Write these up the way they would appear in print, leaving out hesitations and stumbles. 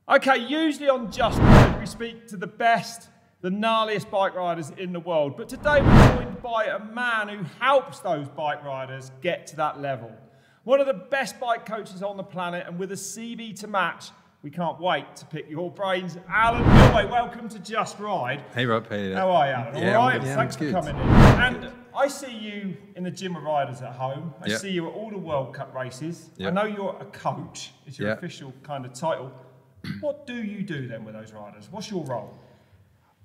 Okay, usually on Just Ride, we speak to the best, the gnarliest bike riders in the world. But today we're joined by a man who helps those bike riders get to that level. One of the best bike coaches on the planet, and with a CV to match, we can't wait to pick your brains. Alan Milway, welcome to Just Ride. Hey Rob, hey. How are you, Alan? Yeah, all right? yeah, Thanks for good. coming in. And I see you in the gym of riders at home. I see you at all the World Cup races. I know you're a coach, is your official kind of title. What do you do then with those riders? What's your role?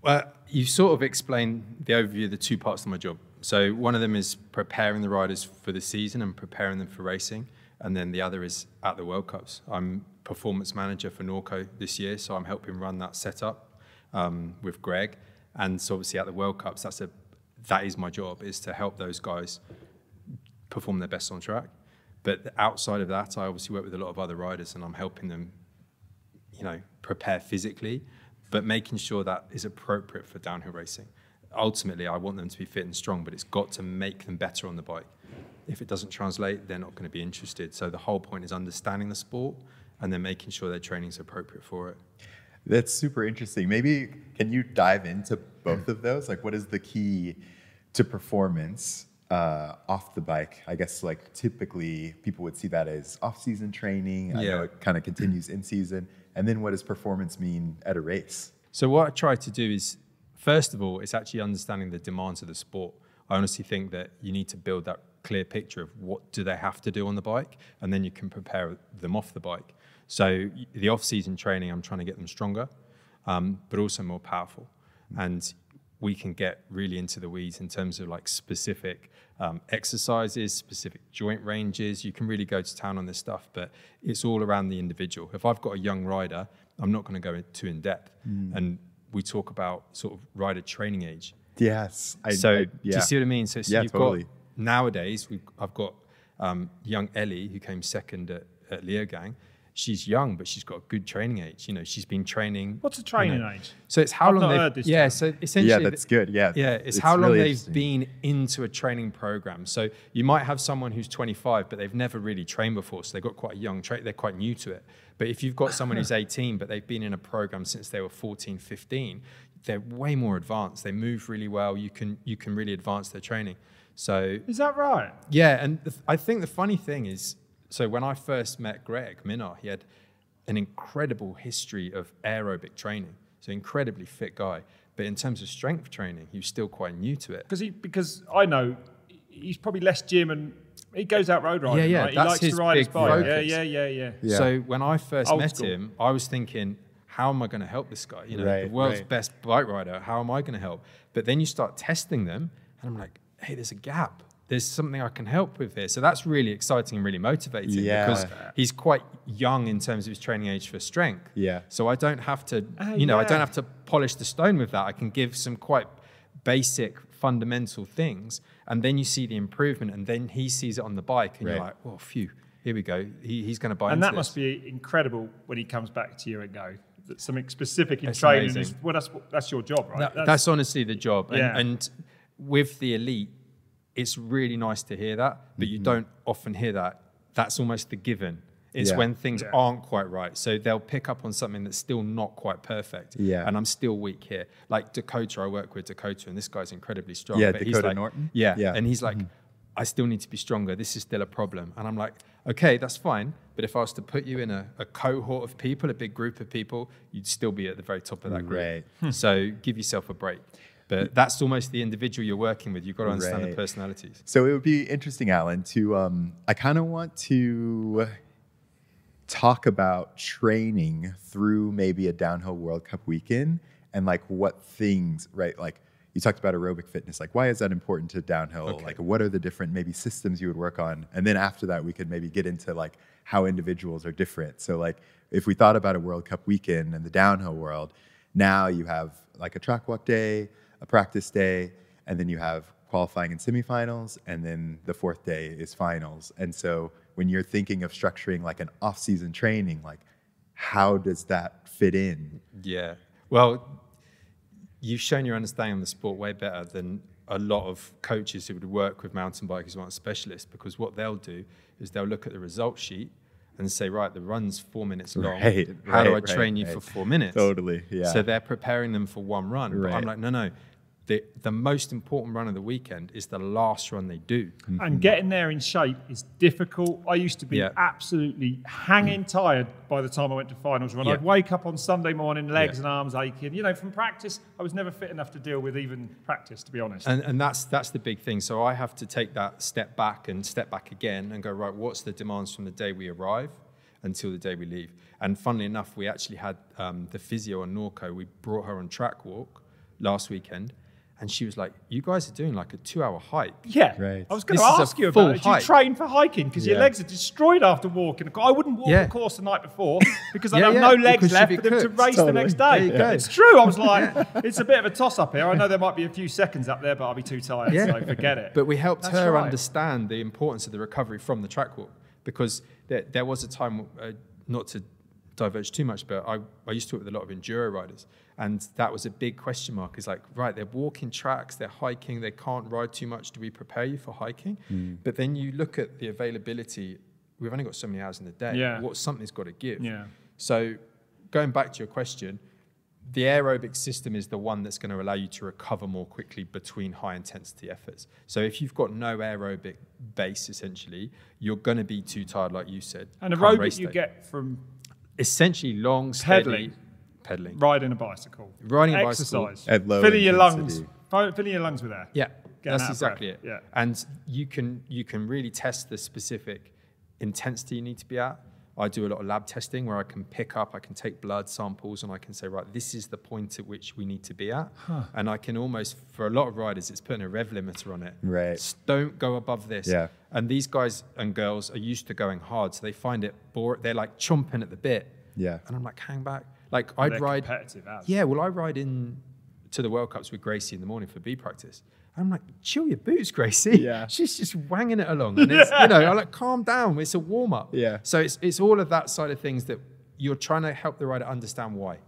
Well, you sort of explained the overview of the two parts of my job. So one of them is preparing the riders for the season and preparing them for racing. And then the other is at the World Cups. I'm performance manager for Norco this year, so I'm helping run that setup with Greg. And so obviously at the World Cups, that is my job, is to help those guys perform their best on track. But outside of that, I obviously work with a lot of other riders, and I'm helping them, prepare physically, but making sure that is appropriate for downhill racing. Ultimately, I want them to be fit and strong, but it's got to make them better on the bike. If it doesn't translate, they're not going to be interested. So the whole point is understanding the sport and then making sure their training is appropriate for it. That's super interesting. Maybe can you dive into both of those? Like, what is the key to performance off the bike? I guess like typically people would see that as off-season training. I know it kind of continues in season. And then what does performance mean at a race? So what I try to do is, first of all, it's actually understanding the demands of the sport. I honestly think that you need to build that clear picture of what do they have to do on the bike, and then you can prepare them off the bike. So the off-season training, I'm trying to get them stronger, but also more powerful. And we can get really into the weeds in terms of like specific exercises, specific joint ranges. You can really go to town on this stuff, but it's all around the individual. If I've got a young rider, I'm not going to go too in depth. And we talk about sort of rider training age. Yes. Do you see what I mean? So you've totally. got, nowadays, I've got young Ellie, who came second at Leogang. She's young, but she's got a good training age. She's been training. What's a training age? So it's how I've long not they've. heard this Yeah, term. so essentially. Yeah, that's good. Yeah. Yeah, it's how long really they've been into a training program. So you might have someone who's 25, but they've never really trained before, so they've got quite a young they're quite new to it. But if you've got someone who's 18, but they've been in a program since they were 14, 15, they're way more advanced. They move really well. You can really advance their training. So Is that right? yeah, and I think the funny thing is, so when I first met Greg Minnaar, he had an incredible history of aerobic training. So incredibly fit guy. But in terms of strength training, he was still quite new to it. Because I know he's probably less gym and he goes out road riding. Yeah, right? He that's likes his to ride his big bike. focus. Yeah. So when I first Old met school. him, I was thinking, how am I going to help this guy? The Right, world's right. best bike rider. How am I going to help? But then you start testing them, and I'm like, hey, there's a gap. There's something I can help with here. So that's really exciting and really motivating because he's quite young in terms of his training age for strength. Yeah. So I don't have to, I don't have to polish the stone with that. I can give some quite basic, fundamental things, and then you see the improvement, and then he sees it on the bike, and you're like, oh, phew, here we go. He's going to buy And into that this. must be incredible when he comes back to you and go, that something specific in It's training amazing. is, that's your job, right? That's honestly the job. And, Yeah. and with the elite, it's really nice to hear that, but you don't often hear that. That's almost the given. It's when things aren't quite right. So they'll pick up on something that's still not quite perfect. Yeah. And I'm still weak here. Like Dakota, I work with Dakota, and this guy's incredibly strong. Yeah, but Dakota he's like, Norton? Yeah. Yeah. And he's like, I still need to be stronger. This is still a problem. And I'm like, okay, that's fine. But if I was to put you in a cohort of people, a big group of people, you'd still be at the very top of that group. Right. So give yourself a break. But that's almost the individual you're working with. You've got to understand the personalities. So it would be interesting, Alan, to I kind of want to talk about training through maybe a downhill World Cup weekend and like what things, right? Like you talked about aerobic fitness, like why is that important to downhill? Okay. Like what are the different maybe systems you would work on? And then after that, we could maybe get into like how individuals are different. So like if we thought about a World Cup weekend in the downhill world, now you have like a track walk day, a practice day, and then you have qualifying and semifinals, and then the fourth day is finals. And so when you're thinking of structuring like an off-season training, like how does that fit in? Yeah. Well, you've shown your understanding of the sport way better than a lot of coaches who would work with mountain bikers who aren't specialists, because what they'll do is they'll look at the result sheet and say, right, the run's 4 minutes long. Right, How do I right, train you right. for 4 minutes? Totally, yeah. So they're preparing them for one run. But I'm Right. like, no. The most important run of the weekend is the last run they do. And getting there in shape is difficult. I used to be absolutely hanging tired by the time I went to finals run. Yeah. I'd wake up on Sunday morning, legs Yeah. and arms aching. You know, from practice, I was never fit enough to deal with even practice, to be honest. And that's the big thing. So I have to take that step back and step back again and go, right, what's the demands from the day we arrive until the day we leave? And funnily enough, we actually had the physio on Norco. We brought her on track walk last weekend. And she was like, you guys are doing like a 2-hour hike. Yeah, Right. I was going to This is ask a you about full it. Do you hike. train for hiking? Because your Yeah. legs are destroyed after walking. I wouldn't walk the course the night before because I'd Yeah, have yeah, no legs because left you'd for be them to cooked. race the Totally. next day. There you go. It's true. I was like, it's a bit of a toss-up here. I know there might be a few seconds up there, but I'll be too tired, so forget it. But we helped That's her right. understand the importance of the recovery from the track walk, because there was a time, not to diverge too much, but I used to work with a lot of enduro riders, and that was a big question mark. Is like, right, they're walking tracks, they're hiking, they can't ride too much. Do we prepare you for hiking? But then you look at the availability. We've only got so many hours in the day. Yeah. Something's got to give. Yeah. So going back to your question, the aerobic system is the one that's going to allow you to recover more quickly between high intensity efforts. So if you've got no aerobic base, essentially, you're going to be too tired, like you said. And come aerobic race you day. get from Essentially long, steady pedaling. riding a bicycle, Riding a exercise, At low filling your intensity. lungs, filling your lungs with air. Yeah, Getting that's out of exactly breath. it. Yeah. And you can really test the specific intensity you need to be at. I do a lot of lab testing where I can take blood samples and I can say, right, this is the point at which we need to be at. And I can almost, for a lot of riders, it's putting a rev limiter on it. Right. Just don't go above this. Yeah. And these guys and girls are used to going hard, so they find it boring. They're like chomping at the bit. Yeah. And I'm like, hang back. Like I'd They're ride. competitive as. Yeah, well, I ride in to the World Cups with Gracie in the morning for B practice. I'm like, chill your boots, Gracie. Yeah. She's just wanging it along. And it's, I'm like, calm down. It's a warm up. Yeah. So it's all of that side of things that you're trying to help the rider understand why.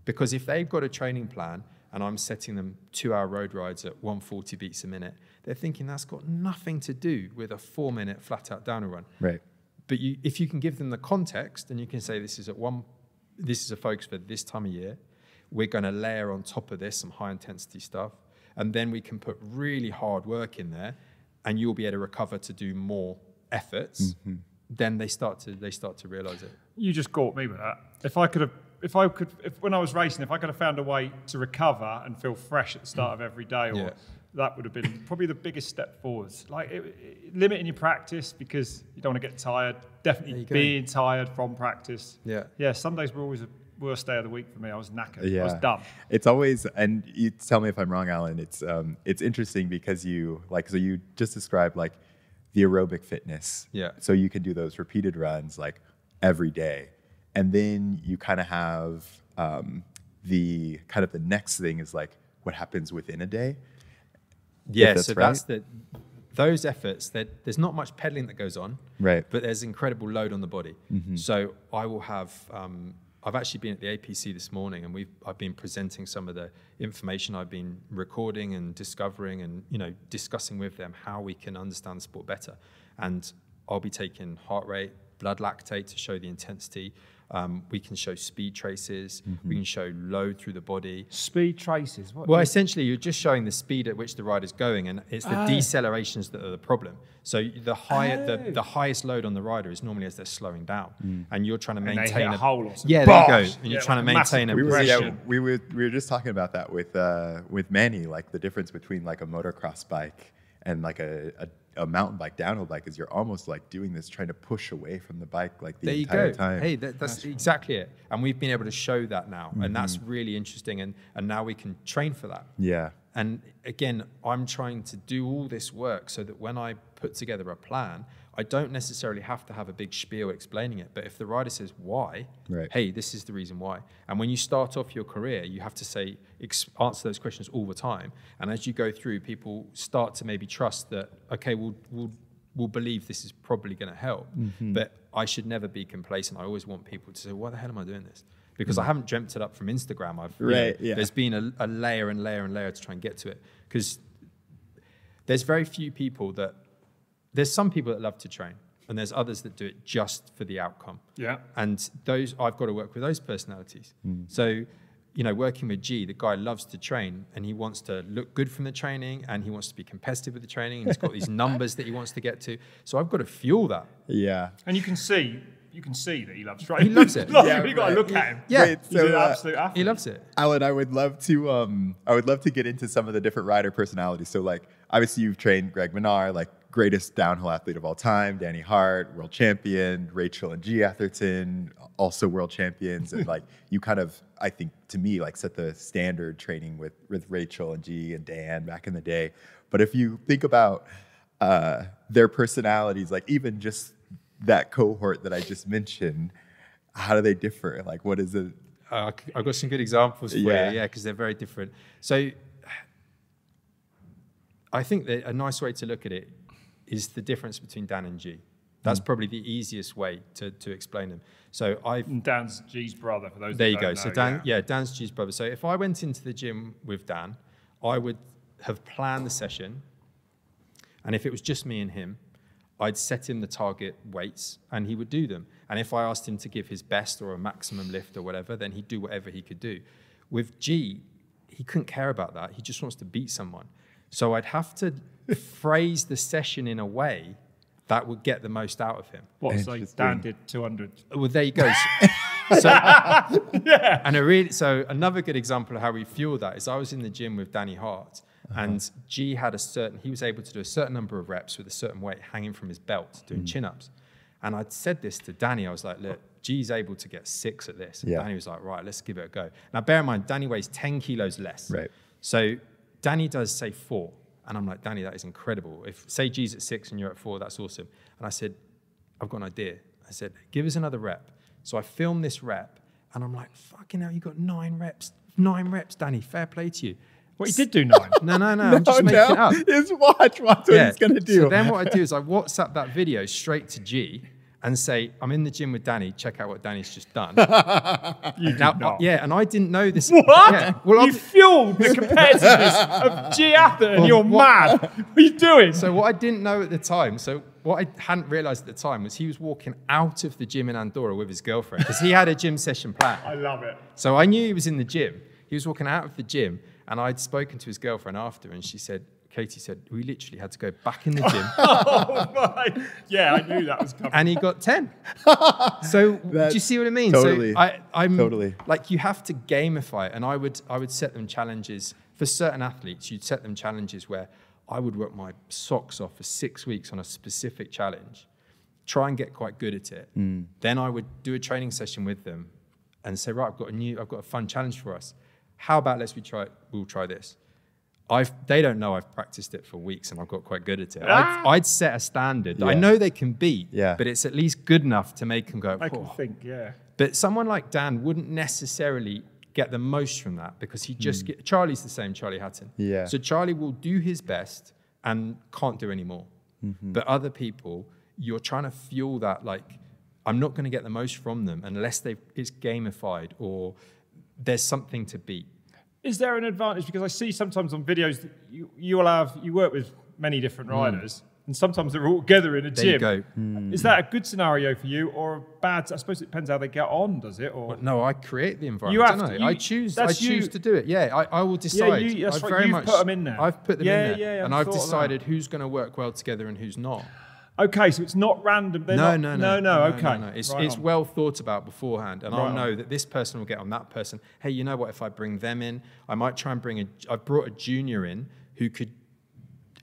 Because if they've got a training plan and I'm setting them 2-hour road rides at 140 beats a minute, they're thinking that's got nothing to do with a 4-minute flat out downhill run. Right. But if you can give them the context and you can say this is a focus for this time of year, we're going to layer on top of this some high intensity stuff, and then we can put really hard work in there, and you'll be able to recover to do more efforts. Then they start to realize it. You just got me with that. If when I was racing, if I could have found a way to recover and feel fresh at the start of every day, Yeah. that would have been probably the biggest step forwards. Like limiting your practice because you don't want to get tired. Definitely being tired from practice. Yeah. Sundays were always a worst day of the week for me. I was knackered. Yeah. I was done. It's always, and you tell me if I'm wrong, Alan. It's interesting because you just described like the aerobic fitness. Yeah. So you can do those repeated runs like every day, and then you kind of have the next thing is like what happens within a day. Yeah. That's So right. those efforts. There's not much pedaling that goes on. Right. But there's incredible load on the body. So I will have. I've actually been at the APC this morning, and I've been presenting some of the information I've been recording and discovering, and discussing with them how we can understand the sport better. And I'll be taking heart rate, blood lactate to show the intensity. We can show speed traces. We can show load through the body. Speed traces. Well, essentially, you're just showing the speed at which the rider's going, and it's the decelerations that are the problem. So the highest load on the rider is normally as they're slowing down, and you're trying to And they maintain hit a hole or something. Yeah, there you go. Bosh! And you're Yeah, trying to like a maintain a massive progression. we were just talking about that with Manny, like the difference between like a motocross bike and like a mountain bike, downhill bike, is you're almost like doing this, trying to push away from the bike like the entire time. Hey, that's exactly it. And we've been able to show that now, and that's really interesting. And now we can train for that. Yeah. And again, I'm trying to do all this work so that when I put together a plan, I don't necessarily have to have a big spiel explaining it. But if the rider says why, Right. hey, this is the reason why. And when you start off your career, you have to say, answer those questions all the time. And as you go through, people start to maybe trust that, okay, we'll believe this is probably going to help. But I should never be complacent. I always want people to say, why the hell am I doing this? Because I haven't dreamt it up from Instagram. There's been a layer and layer and layer to try and get to it. Because there's very few people there's some people that love to train. and there's others that do it just for the outcome. Yeah. And those, I've got to work with those personalities. So, you know, working with G, the guy loves to train and he wants to look good from the training and he wants to be competitive with the training and he's got these numbers that he wants to get to. So I've got to fuel that. Yeah. And you can see that he loves training. He loves it. Yeah, you got to look at him. Yeah. Wait, He's an absolute athlete. He loves it. Alan, I would love to get into some of the different rider personalities. So like, obviously you've trained Greg Minnaar, like greatest downhill athlete of all time, Danny Hart, world champion, Rachel and G Atherton, also world champions. And like, you kind of, I think to me, like set the standard training with Rachel and G and Dan back in the day. But if you think about their personalities, like even just that cohort that I just mentioned, how do they differ? Like, what is it? I've got some good examples for you, because they're very different. So I think that a nice way to look at it is the difference between Dan and G. That's probably the easiest way to explain them. So Dan's G's brother, for those there that you go. don't So know, Dan, Dan's G's brother. So if I went into the gym with Dan, I would have planned the session, and if it was just me and him, I'd set him the target weights and he would do them. And if I asked him to give his best or a maximum lift or whatever, then he'd do whatever he could do. With G, he couldn't care about that. He just wants to beat someone. So I'd have to phrase the session in a way that would get the most out of him. What, so Dan did 200? Well, there you go. So, Yeah. And so another good example of how we fuel that is I was in the gym with Danny Hart, and G had he was able to do a certain number of reps with a certain weight hanging from his belt, doing chin-ups. And I'd said this to Danny. I was like, look, G's able to get 6 at this. And Danny was like, right, let's give it a go. Now, bear in mind, Danny weighs 10 kilos less. Right. So Danny does, say, 4. And I'm like, Danny, that is incredible. If, say, G's at 6 and you're at 4, that's awesome. And I said, I've got an idea. I said, give us another rep. So I filmed this rep, and I'm like, fucking hell, you got 9 reps. 9 reps, Danny, fair play to you. Well, he did do 9. No, I'm just making it up. Just watch what he's going to do. So then what I do is I WhatsApp that video straight to G and say, I'm in the gym with Danny, check out what Danny's just done. You did not. Yeah, and I didn't know this. What? Yeah, well, you fueled the competitiveness of G Atherton. You're mad. What are you doing? So what I didn't know at the time, so what I hadn't realized at the time was he was walking out of the gym in Andorra with his girlfriend because he had a gym session planned. I love it. So I knew he was in the gym. He was walking out of the gym, and I'd spoken to his girlfriend after, and Katie said, we literally had to go back in the gym. Oh my. Yeah, I knew that was coming. And he got 10. So do you see what I mean? Totally. So I'm totally. Like, you have to gamify it. And I would set them challenges. For certain athletes, you'd set them challenges where I would work my socks off for 6 weeks on a specific challenge, try and get quite good at it. Then I would do a training session with them and say, right, I've got a fun challenge for us. How about we'll try this. They don't know I've practiced it for weeks and I've got quite good at it. I'd set a standard that I know they can beat, but it's at least good enough to make them go, I can think, yeah. But someone like Dan wouldn't necessarily get the most from that because he just Charlie's the same, Charlie Hatton. Yeah. So Charlie will do his best and can't do any more. But other people, you're trying to fuel that, like, I'm not going to get the most from them unless it's gamified or there's something to beat. Is there an advantage? Because I see sometimes on videos that you work with many different riders, and sometimes they're all together in a gym. There you go. Is that a good scenario for you or a bad? I suppose it depends how they get on, does it? Or Well, no, I create the environment. You have don't to- I? you- I choose to do it. Yeah, I will decide. Yeah, that's I right, you've put them in there. I've put them in there, Yeah, and I've I've thought of that. decided who's going to work well together and who's not. okay, so it's not random. No. Okay, It's Right it's on. well thought about beforehand, and Right I'll on. know that this person will get on that person. Hey, you know what? If I bring them in, I might try and I've brought a junior in who could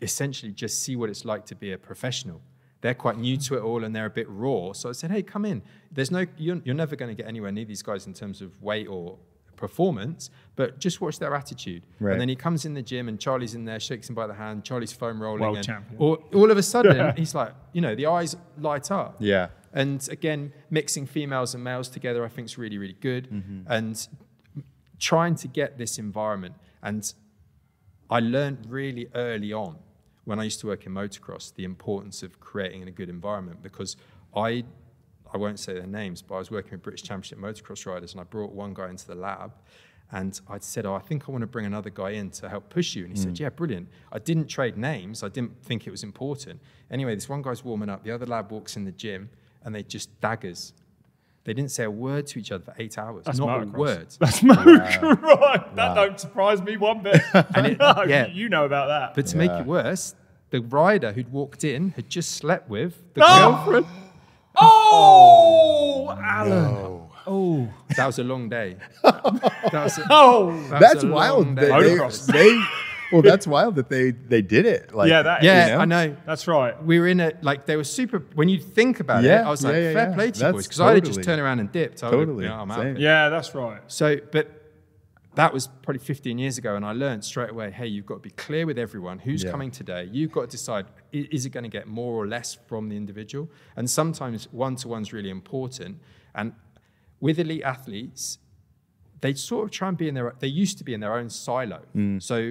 essentially just see what it's like to be a professional. They're quite new to it all, and they're a bit raw. So I said, hey, come in. You're never going to get anywhere near these guys in terms of weight or performance, but just watch their attitude. Right. And then he comes in the gym and Charlie's in there, shakes him by the hand, Charlie's foam rolling. World and champion. all of a sudden, he's like, the eyes light up. Yeah. And again, mixing females and males together, I think is really, really good. And trying to get this environment. And I learned really early on when I used to work in motocross, the importance of creating a good environment, because I won't say their names, but I was working with British Championship motocross riders, and I brought one guy into the lab, And I said, I think I want to bring another guy in to help push you. And he said, yeah, brilliant. I didn't trade names. I didn't think it was important. Anyway, this one guy's warming up. The other lad walks in the gym and they just daggers. They didn't say a word to each other for 8 hours. That's not motocross. a word. That's motocross. Right. That don't surprise me one bit. And You know about that. But to make it worse, the rider who'd walked in had just slept with the girlfriend. Oh, Alan. No. Oh, That was a long day. That's a wild. long day. Well, that's wild that they did it. Like, Yeah, I know. That's right. We were in it, like, they were super, when you think about it, I was like, fair play to you boys. Because I had just turned around and dipped. I Totally. I'm out. Same. Yeah, that's right. So, but that was probably 15 years ago. And I learned straight away, hey, you've got to be clear with everyone who's coming today. You've got to decide, is it going to get more or less from the individual? And sometimes one-to-one's really important. And with elite athletes, they sort of try and be they used to be in their own silo. So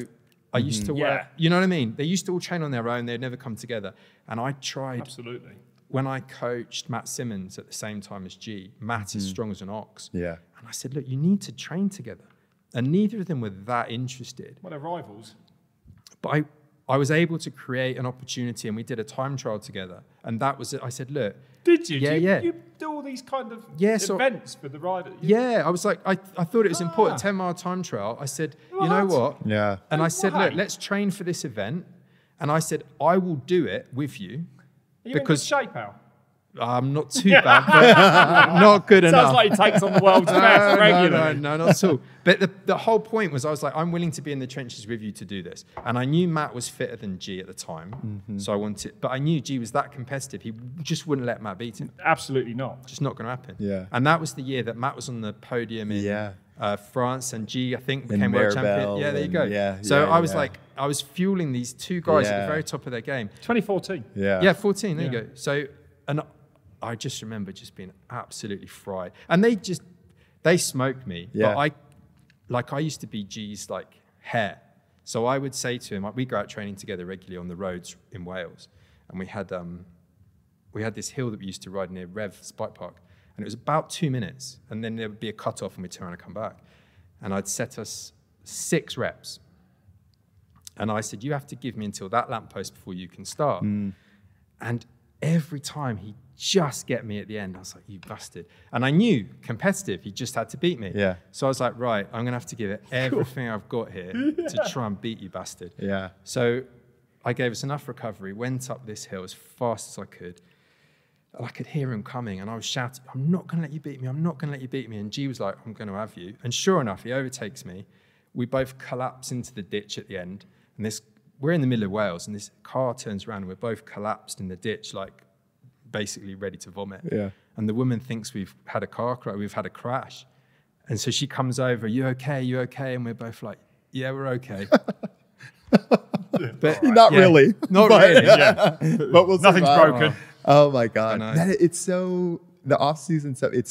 I used to work, you know what I mean? They used to all train on their own. They'd never come together. And I tried. Absolutely. When I coached Matt Simmons at the same time as G, Matt is strong as an ox. Yeah. And I said, look, you need to train together. And neither of them were that interested. Well, they're rivals. But I was able to create an opportunity, and we did a time trial together. And that was it. I said, look. Did you? Yeah, You do all these kind of so events for the riders? Yeah, I was like, I thought it was important, 10-mile time trial. I said, you know what? Yeah. And I said, look, let's train for this event. And I said, I will do it with you. Are you in good shape, Al? I'm not too bad, but not good enough. Sounds like he takes on the world's best regularly. No, not at all. But the whole point was I was like, I'm willing to be in the trenches with you to do this. And I knew Matt was fitter than G at the time. So I wanted, but I knew G was that competitive. He just wouldn't let Matt beat him. Absolutely not. Just not going to happen. Yeah. And that was the year that Matt was on the podium in France, and G, I think, became And world champion. Yeah, there you go. So I was like, I was fueling these two guys at the very top of their game. 2014. Yeah, 14, there you go. So, and I just remember just being absolutely fried. And they smoked me. Yeah. But I used to be G's like hair. So I would say to him, we go out training together regularly on the roads in Wales. And we had this hill that we used to ride near Rev Bike Park. And it was about 2 minutes. And then there would be a cut off and we'd turn around and come back. And I'd set us 6 reps. And I said, you have to give me until that lamppost before you can start. And every time he'd just get me at the end. I was like, you bastard. And I knew competitive, he just had to beat me. Yeah. So I was like, right, I'm going to have to give it everything I've got here to try and beat you, bastard. Yeah. So I gave us enough recovery, went up this hill as fast as I could. And I could hear him coming, and I was shouting, I'm not going to let you beat me. I'm not going to let you beat me. And G was like, I'm going to have you. And sure enough, he overtakes me. We both collapse into the ditch at the end. And we're in the middle of Wales, and this car turns around, and we're both collapsed in the ditch, like basically ready to vomit. Yeah. And the woman thinks we've had a car crash, we've had a crash. And so she comes over, you okay? You okay? And we're both like, yeah, we're okay. But Not really. Not really. Yeah. But we'll Nothing's survive. broken. Oh my God. I know. It's so, the off season stuff, we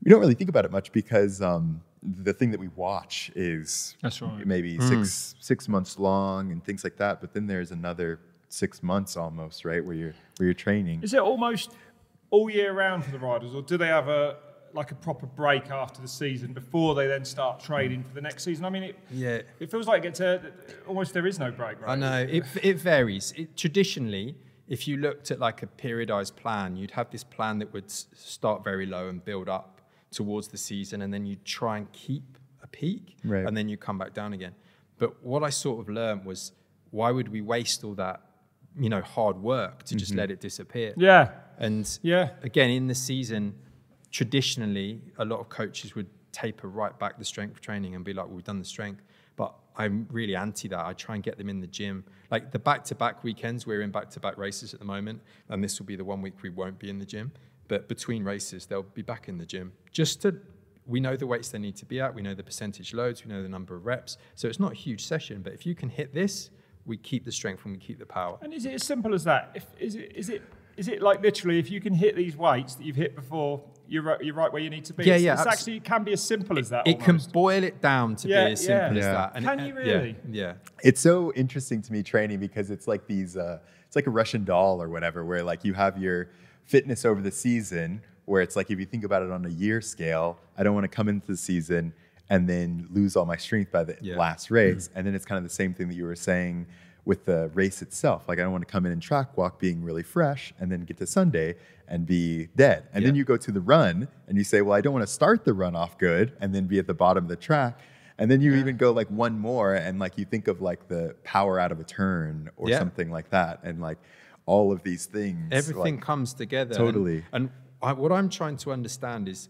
don't really think about it much because the thing that we watch is That's right. maybe six months long and things like that. But then there's another 6 months almost, right, where you're training. Is it almost all year round for the riders, or do they have a proper break after the season before they then start training for the next season? I mean, it feels like almost there is no break, right? I know, it varies. Traditionally, if you looked at like a periodized plan, you'd have this plan that would start very low and build up towards the season, and then you'd try and keep a peak, right, and then you come back down again. But what I sort of learned was, why would we waste all that, hard work to just let it disappear? Yeah. And again, in the season, traditionally, a lot of coaches would taper right back the strength training and be like, well, we've done the strength. But I'm really anti that. I try and get them in the gym. Like the back-to-back weekends, we're in back-to-back races at the moment, and this will be the 1 week we won't be in the gym. But between races, they'll be back in the gym. We know the weights they need to be at, we know the percentage loads, we know the number of reps. So it's not a huge session, but if you can hit this, we keep the strength and we keep the power. And is it as simple as that? Is it like literally, if you can hit these weights that you've hit before, you're right where you need to be? It can be as simple as that. It can boil it down to be as simple as that. And can you really? Yeah. It's so interesting to me training because it's like it's like a Russian doll or whatever, where like you have your fitness over the season, where it's like, if you think about it on a year scale, I don't want to come into the season and then lose all my strength by the last race. And then it's kind of the same thing that you were saying with the race itself. Like, I don't want to come in and track walk being really fresh and then get to Sunday and be dead. And then you go to the run and you say, well, I don't want to start the run off good and then be at the bottom of the track. And then you even go like one more, and like you think of like the power out of a turn or something like that. And like all of these things. Everything comes together. Totally. And what I'm trying to understand is,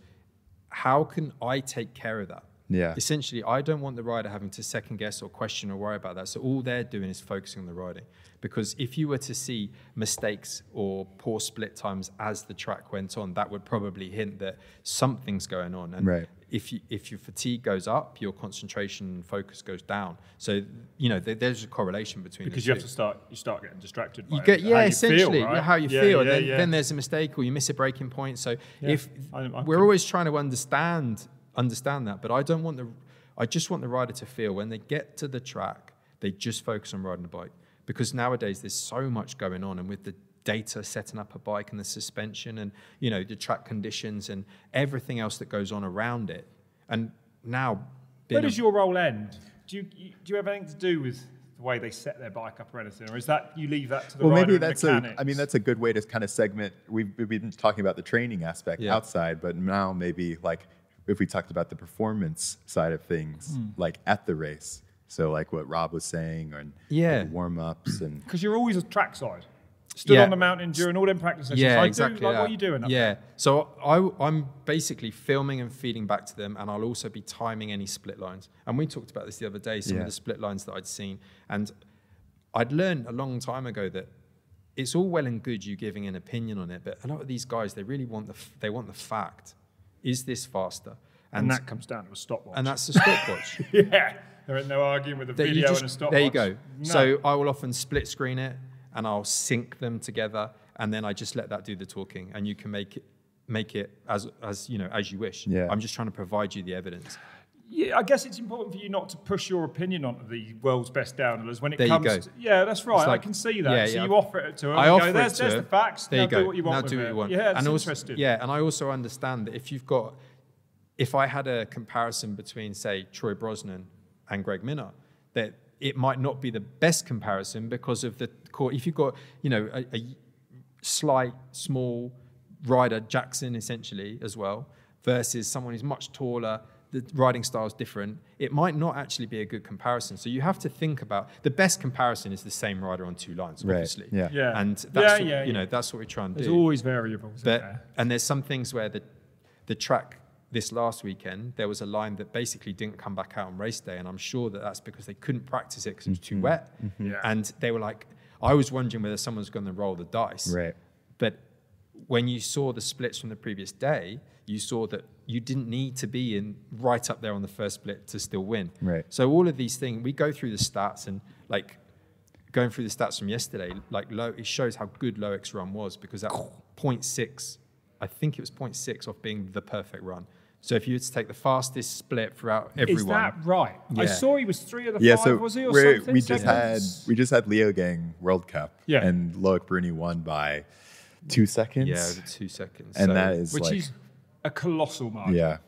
how can I take care of that? Yeah. Essentially, I don't want the rider having to second guess or question or worry about that. So all they're doing is focusing on the riding. Because if you were to see mistakes or poor split times as the track went on, that would probably hint that something's going on. And if your fatigue goes up, your concentration and focus goes down. So, you know, there's a correlation between because the two. you start getting distracted by essentially feel, right? how you feel. Then there's a mistake or you miss a breaking point. So we're always trying to understand that, but I just want the rider to feel when they get to the track, they just focus on riding the bike. Because nowadays there's so much going on, and with the data setting up a bike and the suspension and, you know, the track conditions and everything else that goes on around it. And now, where does your role end? Do you have anything to do with the way they set their bike up or anything, or is that you leave that to the rider maybe and mechanics? that's a good way to kind of segment. We've been talking about the training aspect outside, but now maybe like if we talked about the performance side of things, like at the race. So like what Rob was saying, or the warm-ups, and because you're always trackside, stood on the mountain during all them practice sessions. Exactly. What are you doing up there? So I'm basically filming and feeding back to them, and I'll also be timing any split lines. And we talked about this the other day, some of the split lines that I'd seen, and I'd learned a long time ago that it's all well and good you giving an opinion on it, but a lot of these guys, they really want the fact. Is this faster? And that comes down to a stopwatch. And that's a stopwatch. There ain't no arguing with a video and a stopwatch. There you go. No. So I will often split screen it, and I'll sync them together, and then I just let that do the talking, and you can make it as you know, as you wish. I'm just trying to provide you the evidence. Yeah, I guess it's important for you not to push your opinion onto the world's best downhillers when it there comes. You go. That's right. I can see that. So you offer it to them. I offer there's it to the facts. There you go. Do what you want. Now do what you want. Yeah, it's interesting. Yeah, and I also understand that if I had a comparison between, say, Troy Brosnan and Greg Minnaar, that it might not be the best comparison because of the core. If you've got, you know, a slight, small rider, Jackson essentially as well, versus someone who's much taller, the riding style is different, it might not actually be a good comparison. So you have to think about, the best comparison is the same rider on two lines, obviously. And that's you know, that's what we try and do. There's always variables there. And there's some things where the track this last weekend, there was a line that basically didn't come back out on race day, and I'm sure that that's because they couldn't practice it because it was too wet. And they were like, I was wondering whether someone's going to roll the dice. But when you saw the splits from the previous day, you saw that you didn't need to be in right up there on the first split to still win. So all of these things, we go through the stats, and like going through the stats from yesterday, like it shows how good Loic's run was, because at 0.6, I think it was 0.6 off being the perfect run. So if you were to take the fastest split throughout everyone. Is that right? I saw he was 3 of the 5, so was he, or something? We just had Leo Gang World Cup, and Loic Bruni won by 2 seconds. Yeah, over 2 seconds. And that is which is a colossal margin.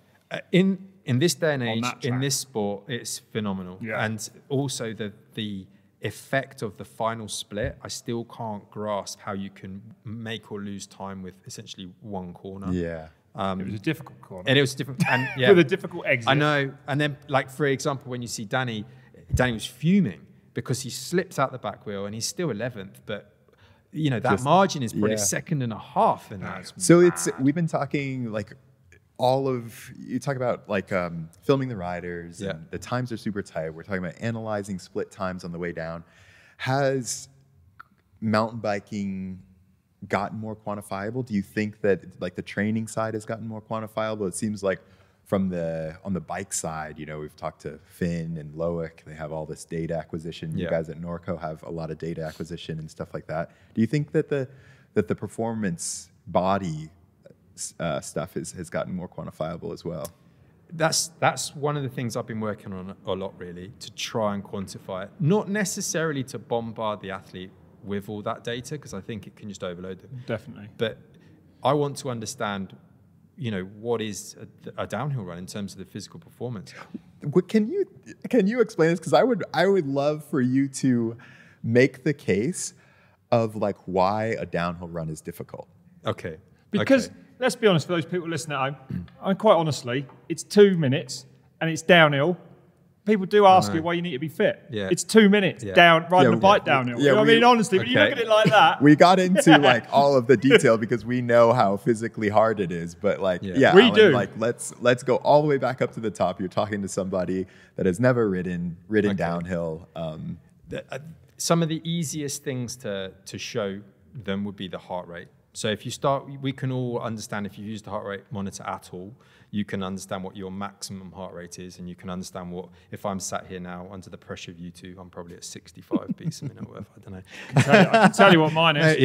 In this day and age, in this sport, it's phenomenal. And also the effect of the final split, I still can't grasp how you can make or lose time with essentially one corner. It was a difficult corner. And it was different. And with a difficult exit. I know. And then, like, for example, when you see Danny was fuming because he slips out the back wheel and he's still 11th, but you know, that margin is probably 1.5 seconds in that. So we've been talking like you talk about like filming the riders, and the times are super tight. We're talking about analyzing split times on the way down. Has mountain biking gotten more quantifiable? Do you think that like the training side has gotten more quantifiable? It seems like on the bike side, you know, we've talked to Finn and Loic. They have all this data acquisition. You guys at Norco have a lot of data acquisition and stuff like that. Do you think that the performance body stuff has gotten more quantifiable as well? That's one of the things I've been working on a lot, really, to try and quantify it. Not necessarily to bombard the athlete with all that data, because I think it can just overload them. Definitely. But I want to understand what is a downhill run in terms of the physical performance. Can you explain this? Because I would love for you to make the case of like why a downhill run is difficult. Okay. Because let's be honest, for those people listening at home, quite honestly, it's 2 minutes and it's downhill. People do ask you why you need to be fit. Yeah. It's 2 minutes riding the bike downhill. You know what I mean? Honestly, when you look at it like that. We got into like all of the detail because we know how physically hard it is. But like, we Alan, do. Like, let's go all the way back up to the top. You're talking to somebody that has never ridden downhill. Some of the easiest things to show them would be the heart rate. So if you start, we can all understand if you use the heart rate monitor at all, you can understand what your maximum heart rate is, and you can understand what, if I'm sat here now under the pressure of you two, I'm probably at 65 beats a minute or whatever, I don't know. I can tell you what mine is.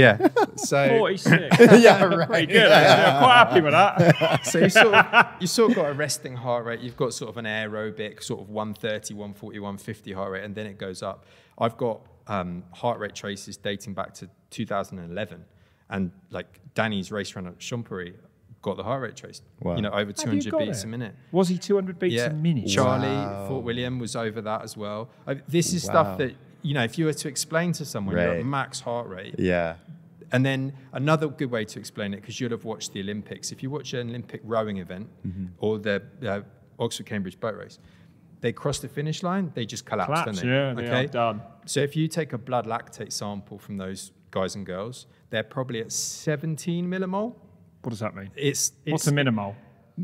So 46. Yeah, right. Pretty good. I'm quite happy with that. So you sort of got a resting heart rate, you've got sort of an aerobic sort of 130, 140, 150 heart rate, and then it goes up. I've got heart rate traces dating back to 2011. And like Danny's race run at Champery got the heart rate trace, over 200 beats a minute. Was he 200 beats a minute? Charlie, Fort William was over that as well. This is stuff that, if you were to explain to someone, you're at max heart rate. Yeah. And then another good way to explain it, because you'd have watched the Olympics. If you watch an Olympic rowing event or the Oxford-Cambridge boat race, they cross the finish line, they just collapse, don't they? Yeah, they are done. So if you take a blood lactate sample from those guys and girls, they're probably at 17 millimole. What does that mean? What's a millimole?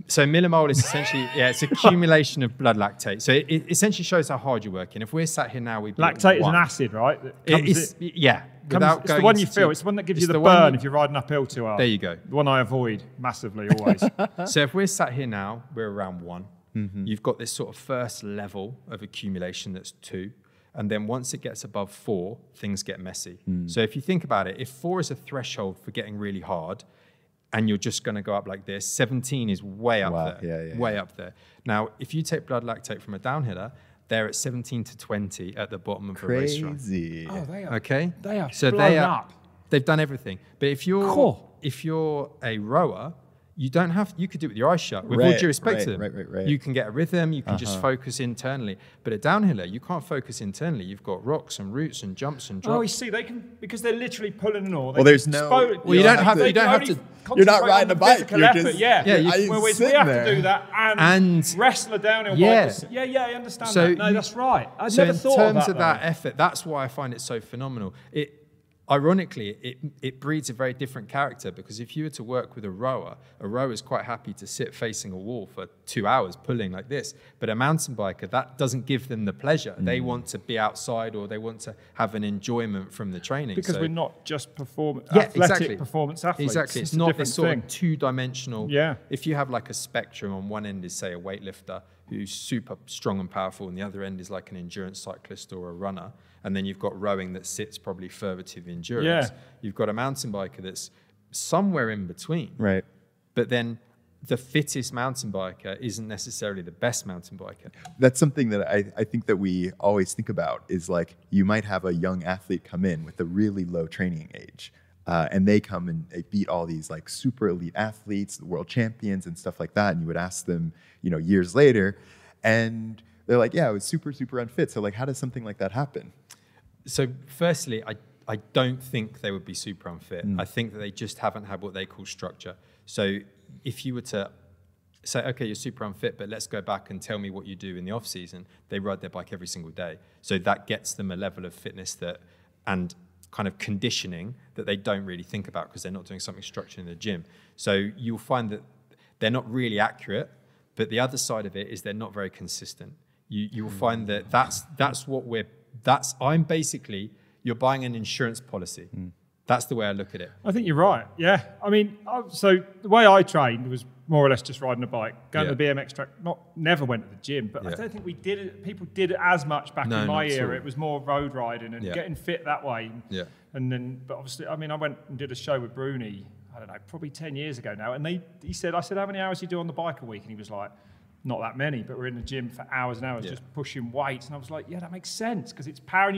So millimole is essentially, it's accumulation of blood lactate. So it essentially shows how hard you're working. If we're sat here now, lactate is an acid, right? It's the one you feel. It's the one that gives you the burn if you're riding uphill too hard. There you go. The one I avoid massively always. So if we're sat here now, we're around 1. You've got this sort of first level of accumulation that's 2. And then once it gets above 4, things get messy. So if you think about it, if 4 is a threshold for getting really hard, and you're just going to go up like this, 17 is way up there, way up there. Now, if you take blood lactate from a downhiller, they're at 17 to 20 at the bottom of a race run. Crazy. Oh, they are. Okay? They are blown up. They've done everything. But if you're a rower, you could do it with your eyes shut. With all due respect to them, you can get a rhythm, you can just focus internally. But a downhiller, you can't focus internally. You've got rocks and roots and jumps and drops. Oh, you see, they can, because they're literally pulling an oar. Well, there's no. You don't have to. You're not riding a bike. You're effort, just. Whereas we have to do that and wrestle a downhill bike. I understand that. No, that's right. I never thought of that. In terms of that effort, that's why I find it so phenomenal. Ironically, it breeds a very different character, because if you were to work with a rower is quite happy to sit facing a wall for 2 hours pulling like this. But a mountain biker, that doesn't give them the pleasure. They want to be outside, or they want to have an enjoyment from the training. Because we're not just athletic performance athletes. Exactly. It's not this sort of two-dimensional. Yeah. If you have like a spectrum, on one end is, say, a weightlifter who's super strong and powerful, and the other end is like an endurance cyclist or a runner. And then you've got rowing that sits probably further to the endurance. Yeah. You've got a mountain biker that's somewhere in between. Right. But then the fittest mountain biker isn't necessarily the best mountain biker. That's something that I think that we always think about, is like, you might have a young athlete come in with a really low training age. And they come and they beat all these like super elite athletes, the world champions and stuff like that. And you would ask them, years later, and they're like, yeah, I was super, super unfit. So like, how does something like that happen? So firstly, I don't think they would be super unfit. I think that they just haven't had what they call structure. So if you were to say, okay, you're super unfit, but let's go back and tell me what you do in the off season, they ride their bike every single day. So that gets them a level of fitness and kind of conditioning that they don't really think about, because they're not doing something structured in the gym. So you'll find that they're not really accurate, but the other side of it is they're not very consistent. You will find that I'm basically, you're buying an insurance policy. That's the way I look at it. I think you're right. Yeah. I mean, so the way I trained was more or less just riding a bike, going to the BMX track. Never went to the gym, but I don't think people did it as much back in my era. It was more road riding and getting fit that way. Yeah. And then, but obviously, I mean, I went and did a show with Bruni, I don't know, probably 10 years ago now. And I said, how many hours do you do on the bike a week? And he was like, not that many, but we're in the gym for hours and hours just pushing weights. And I was like, yeah, that makes sense, because it's power, and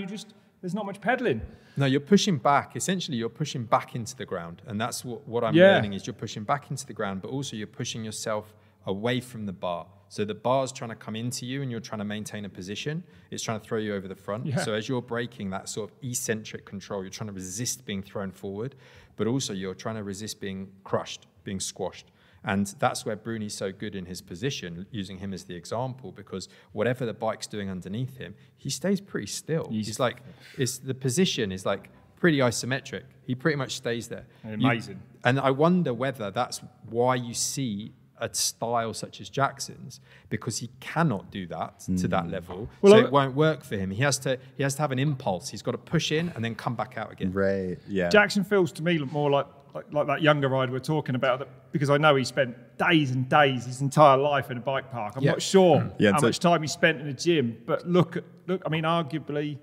there's not much pedaling. No, you're pushing back. Essentially, you're pushing back into the ground. And that's what I'm learning is you're pushing back into the ground, but also you're pushing yourself away from the bar. So the bar's trying to come into you and you're trying to maintain a position. It's trying to throw you over the front. Yeah. So as you're breaking that sort of eccentric control, you're trying to resist being thrown forward, but also you're trying to resist being crushed, being squashed. And that's where Bruni's so good in his position, using him as the example, because whatever the bike's doing underneath him, he stays pretty still. He's like, the position is like pretty isometric. He pretty much stays there. Amazing. And I wonder whether that's why you see a style such as Jackson's, because he cannot do that to that level. Well, so it won't work for him. He has to have an impulse. He's got to push in and then come back out again. Right. Yeah. Jackson feels to me more like that younger rider we're talking about, because I know he spent days and days, his entire life in a bike park. I'm not sure how much time he spent in a gym, but look. I mean, arguably,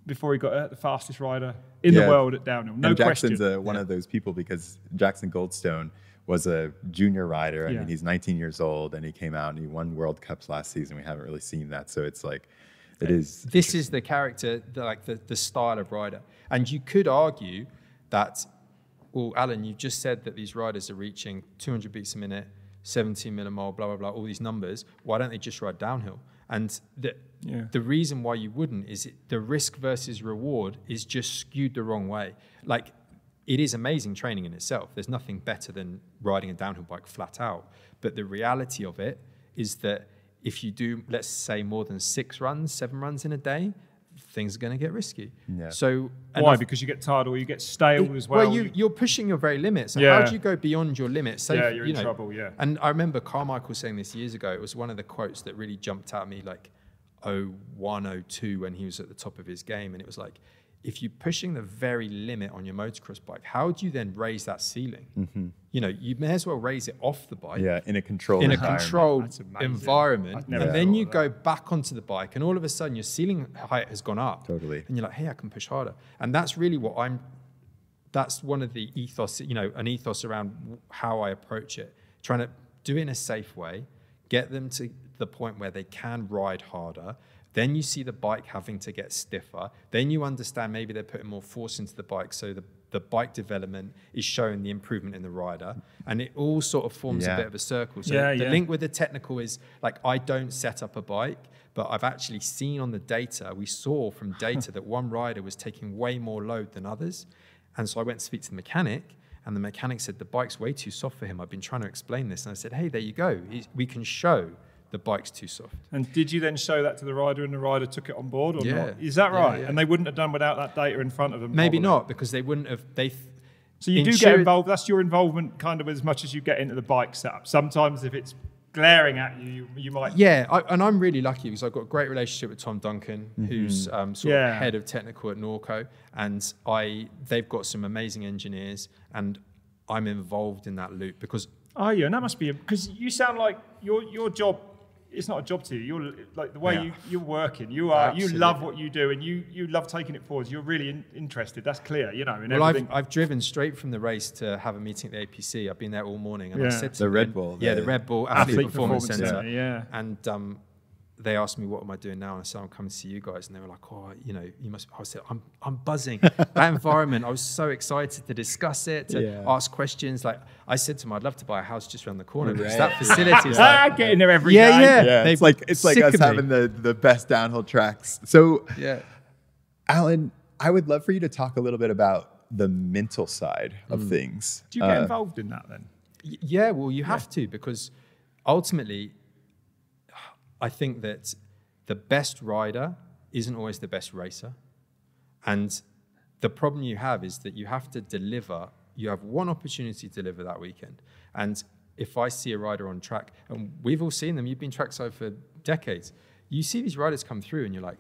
before he got hurt, the fastest rider in the world at downhill. No question. Jackson's one of those people, because Jackson Goldstone was a junior rider. I mean, he's 19 years old, and he came out and he won World Cups last season. We haven't really seen that, so it's like, it is. This is the character, the style of rider. And you could argue that, well, Alan, you've just said that these riders are reaching 200 beats a minute, 17 millimole, blah, blah, blah, all these numbers. Why don't they just ride downhill? And the reason why you wouldn't is the risk versus reward is just skewed the wrong way. Like, it is amazing training in itself. There's nothing better than riding a downhill bike flat out. But the reality of it is that if you do, let's say, more than 6 runs, 7 runs in a day, things are going to get risky. Yeah. So why? Because you get tired or you get stale as well. Well, you're pushing your very limits. So how do you go beyond your limits? Yeah, you're in trouble. Yeah. And I remember Carmichael saying this years ago. It was one of the quotes that really jumped out at me, like 01, 02, when he was at the top of his game, and it was like, if you're pushing the very limit on your motocross bike, how do you then raise that ceiling? Mm-hmm. You may as well raise it off the bike. Yeah, in a controlled environment. And then you go back onto the bike, and all of a sudden your ceiling height has gone up. Totally. And you're like, hey, I can push harder. And that's really that's one of the ethos, an ethos around how I approach it. Trying to do it in a safe way, get them to the point where they can ride harder. Then you see the bike having to get stiffer. Then you understand maybe they're putting more force into the bike, so the bike development is showing the improvement in the rider. And it all sort of forms a bit of a circle. So the link with the technical is, like, I don't set up a bike, but I've actually seen on the data, we saw from data that one rider was taking way more load than others. And so I went to speak to the mechanic, and the mechanic said, the bike's way too soft for him. I've been trying to explain this. And I said, hey, there you go. We can show the bike's too soft. And did you then show that to the rider, and the rider took it on board, or not? Is that right? And they wouldn't have done without that data in front of them? Maybe not, because they wouldn't have. So you do get involved. That's your involvement, kind of, as much as you get into the bike setup. Sometimes, if it's glaring at you, you might. Yeah, and I'm really lucky because I've got a great relationship with Tom Duncan, who's sort of head of technical at Norco, and they've got some amazing engineers, and I'm involved in that loop because. Are you? And that must be because you sound like your job. It's not a job to you. You're like the way you're working. You love what you do, and you love taking it forward. You're really interested. That's clear, in everything. I've driven straight from the race to have a meeting at the APC. I've been there all morning, and I said to the Red Bull. The Red Bull Athlete Performance Center. Yeah. And they asked me, what am I doing now? And I said, I'm coming to see you guys. And they were like, oh, you must. I said, I'm buzzing. That environment, I was so excited to discuss it, to ask questions. Like I said to them, I'd love to buy a house just around the corner because that facility is like getting there every day. Yeah. It's like us having the best downhill tracks. So, Alan, I would love for you to talk a little bit about the mental side of things. Do you get involved in that then? Yeah, well, you have to, because ultimately, I think that the best rider isn't always the best racer. And the problem you have is that you have to deliver. You have one opportunity to deliver that weekend. And if I see a rider on track, and we've all seen them, you've been trackside for decades, you see these riders come through and you're like,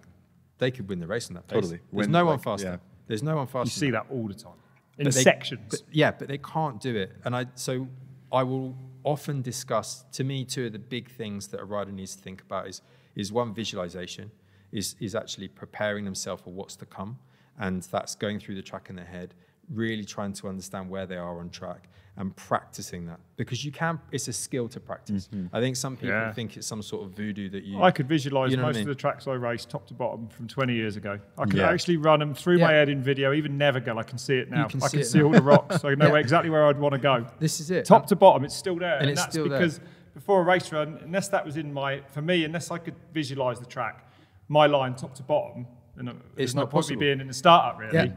they could win the race on that pace. Totally. There's no one faster. Yeah. There's no one faster. You see that all the time. In sections. But they can't do it. And I will often discuss, to me, two of the big things that a rider needs to think about is one, visualization, is actually preparing themselves for what's to come. And that's going through the track in their head, really trying to understand where they are on track and practicing that, because it's a skill to practice. I think some people think it's some sort of voodoo that you... I could visualise you know most what I mean? of the tracks I raced top to bottom from 20 years ago. I could actually run them through my head in video, even Nevergirl, I can see it now. I can see all the rocks, so I know exactly where I'd want to go. This is it. Top to bottom, it's still there. And it's that's still because before a race run, unless that was unless I could visualise the track, my line top to bottom, and it's not possible being in the startup really. Yeah.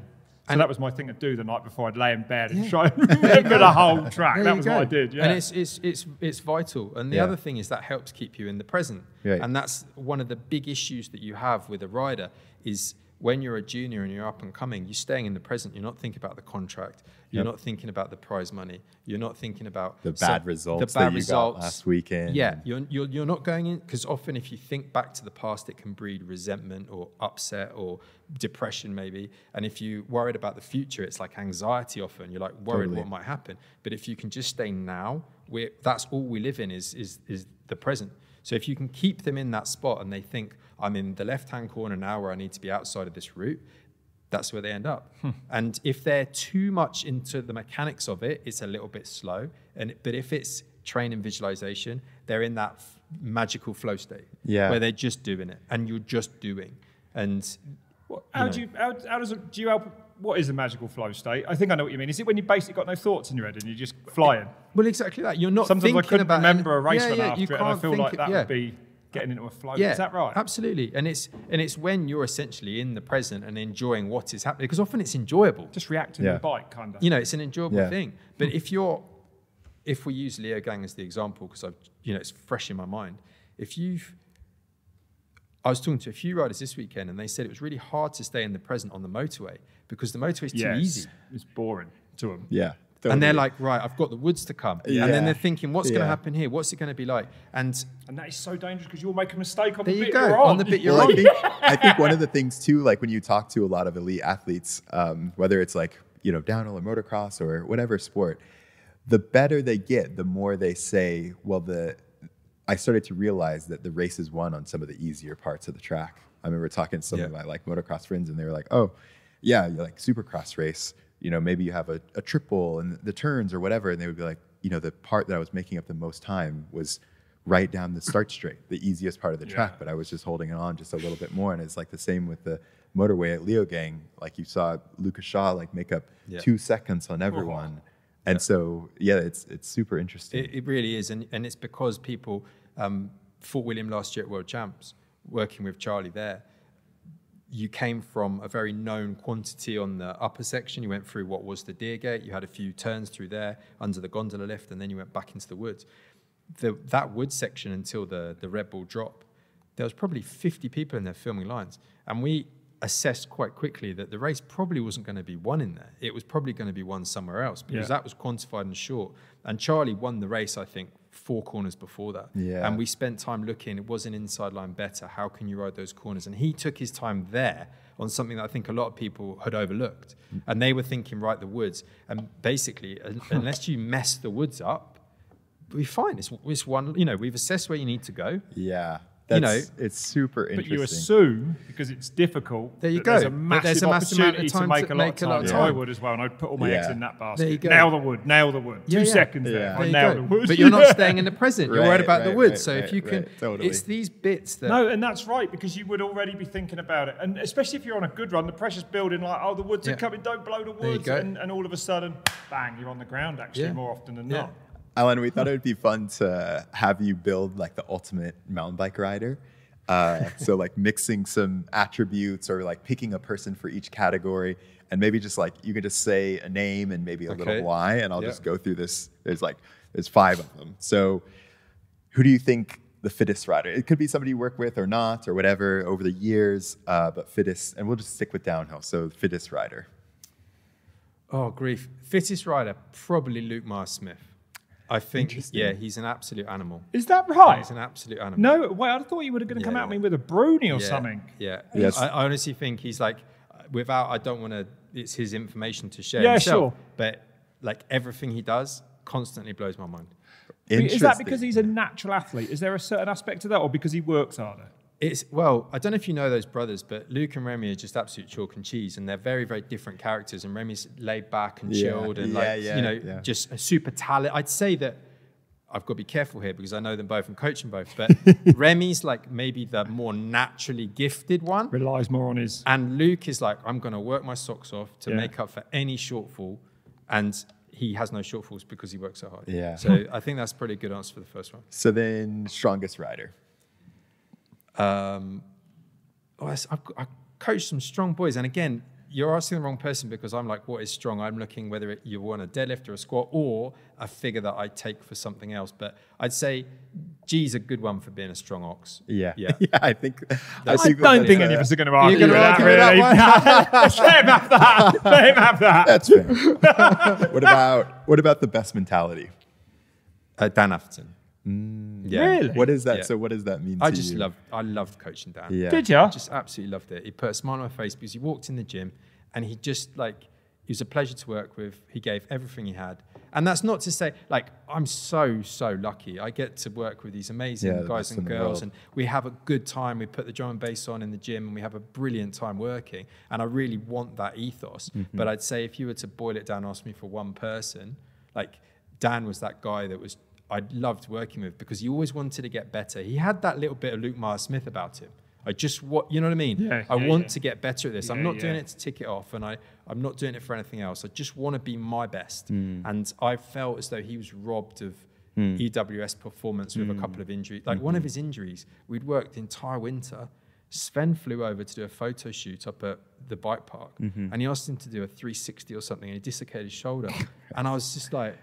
So that was my thing to do the night before. I'd lay in bed and try and remember the whole track. That was what I did. Yeah. And it's vital. And the other thing is that helps keep you in the present. Right. And that's one of the big issues that you have with a rider is when you're a junior and you're up and coming, you're staying in the present. You're not thinking about the contract. You're not thinking about the prize money. You're not thinking about the bad results that you got last weekend. Yeah, you're not going in, because often if you think back to the past, it can breed resentment or upset or depression maybe. And if you're worried about the future, it's like anxiety often. You're like worried what might happen. But if you can just stay now, that's all we live in is the present. So if you can keep them in that spot and they think, I'm in the left-hand corner now where I need to be outside of this route, that's where they end up. And if they're too much into the mechanics of it, it's a little bit slow. But if it's training visualization, they're in that magical flow state where they're just doing it and you're just doing. And do you help? What is the magical flow state? I think I know what you mean. Is it when you basically got no thoughts in your head and you're just flying? Well, exactly that. You're not Sometimes thinking I couldn't about remember a race run you after it, and I feel like that would be getting into a flow. Yeah, is that right? Absolutely. And it's when you're essentially in the present and enjoying what is happening, because often it's enjoyable. Just reacting to the bike, kind of. It's an enjoyable thing. But if we use Leo Gang as the example, because it's fresh in my mind. I was talking to a few riders this weekend, and they said it was really hard to stay in the present on the motorway because the motorway is too easy. It's boring to them. Yeah. Totally. And they're like, right, I've got the woods to come. And then they're thinking, what's going to happen here? What's it going to be like? And that is so dangerous because you'll make a mistake on the bit you're on. On the bit you're on. on. I think one of the things too, like when you talk to a lot of elite athletes, whether it's like, downhill or motocross or whatever sport, the better they get, the more they say, well, I started to realize that the race is won on some of the easier parts of the track. I remember talking to some of my like motocross friends, and they were like, oh, yeah, you're like supercross race. Maybe you have a triple and the turns or whatever. And they would be like, the part that I was making up the most time was right down the start straight, the easiest part of the track, but I was just holding it on just a little bit more. And it's like the same with the motorway at Leo Gang. Like you saw Lucas Shaw like make up 2 seconds on everyone. And so, it's super interesting. It really is. And it's because people, Fort William last year at World Champs, working with Charlie there, you came from a very known quantity on the upper section. You went through what was the Deer Gate. You had a few turns through there under the gondola lift, and then you went back into the woods. That wood section until the Red Bull drop, there was probably 50 people in there filming lines. And we assessed quite quickly that the race probably wasn't going to be won in there. It was probably going to be won somewhere else because that was quantified and short. And Charlie won the race, I think, 4 corners before that. Yeah. And we spent time looking, it was an inside line better. How can you ride those corners? And he took his time there on something that I think a lot of people had overlooked. And they were thinking, right, the woods. And basically, unless you mess the woods up, we're fine. It's one, we've assessed where you need to go. Yeah. It's super interesting. But you assume, because it's difficult, there you go. There's a massive opportunity to make a lot of time. So I would as well, and I'd put all my eggs in that basket. There you go. Nail the wood. 2 seconds there. I nailed the wood. But you're not staying in the present. You're worried about the wood. So if you can, totally. it's these bits that... No, and that's right, because you would already be thinking about it. And especially if you're on a good run, the pressure's building like, the woods are coming, don't blow the woods. And all of a sudden, bang, you're on the ground actually more often than not. Alan, we thought it would be fun to have you build like the ultimate mountain bike rider. So like mixing some attributes or like picking a person for each category, and maybe just like you could just say a name and maybe a little why, and I'll just go through this. There's 5 of them. So who do you think the fittest rider? It could be somebody you work with or not or whatever over the years, but fittest, and we'll just stick with downhill. So fittest rider. Oh, grief. Fittest rider, probably Luke Myers-Smith. I think, he's an absolute animal. Is that right? He's an absolute animal. No, wait, I thought you were going to come at me with a Bruni or something. Yeah. Yes. I honestly think he's like, I don't want to, it's his information to share Yeah, himself. sure. But like everything he does constantly blows my mind. Is that because he's a natural athlete? Is there a certain aspect to that, or because he works harder? Well, I don't know if you know those brothers, but Luke and Remy are just absolute chalk and cheese, and they're very, very different characters. And Remy's laid back and chilled, and just a super talent. I'd say that I've got to be careful here because I know them both and coach them both. But Remy's like maybe the more naturally gifted one. Relies more on his. And Luke is like, I'm going to work my socks off to make up for any shortfall, and he has no shortfalls because he works so hard. Yeah. So I think that's a pretty good answer for the first one. So then, strongest rider. I coached some strong boys, and again, you're asking the wrong person because I'm like, what is strong? I'm looking whether you want a deadlift or a squat or a figure that I take for something else. But I'd say G's a good one for being a strong ox. Yeah. Yeah. I think. I don't think any of us are going to argue You're with gonna that, argue with that really. Let him have that. Let him have that. That's fair. What about the best mentality? Dan Atherton. Yeah. Really? What is that? Yeah. So what does that mean to you? I loved coaching Dan. Yeah. Did you? I just absolutely loved it. He put a smile on my face because he walked in the gym and he just like, he was a pleasure to work with. He gave everything he had. And that's not to say, like, I'm so lucky. I get to work with these amazing guys and girls, and we have a good time. We put the drum and bass on in the gym, and we have a brilliant time working. And I really want that ethos. Mm-hmm. But I'd say if you were to boil it down, ask me for one person, like Dan was that guy that was I loved working with because he always wanted to get better. He had that little bit of Luke Myers-Smith about him. You know what I mean? Yeah, I want to get better at this. Yeah, I'm not doing it to tick it off, and I'm not doing it for anything else. I just want to be my best. And I felt as though he was robbed of EWS performance with a couple of injuries. Like one of his injuries, we'd worked the entire winter. Sven flew over to do a photo shoot up at the bike park, and he asked him to do a 360 or something, and he dislocated his shoulder. And I was just like,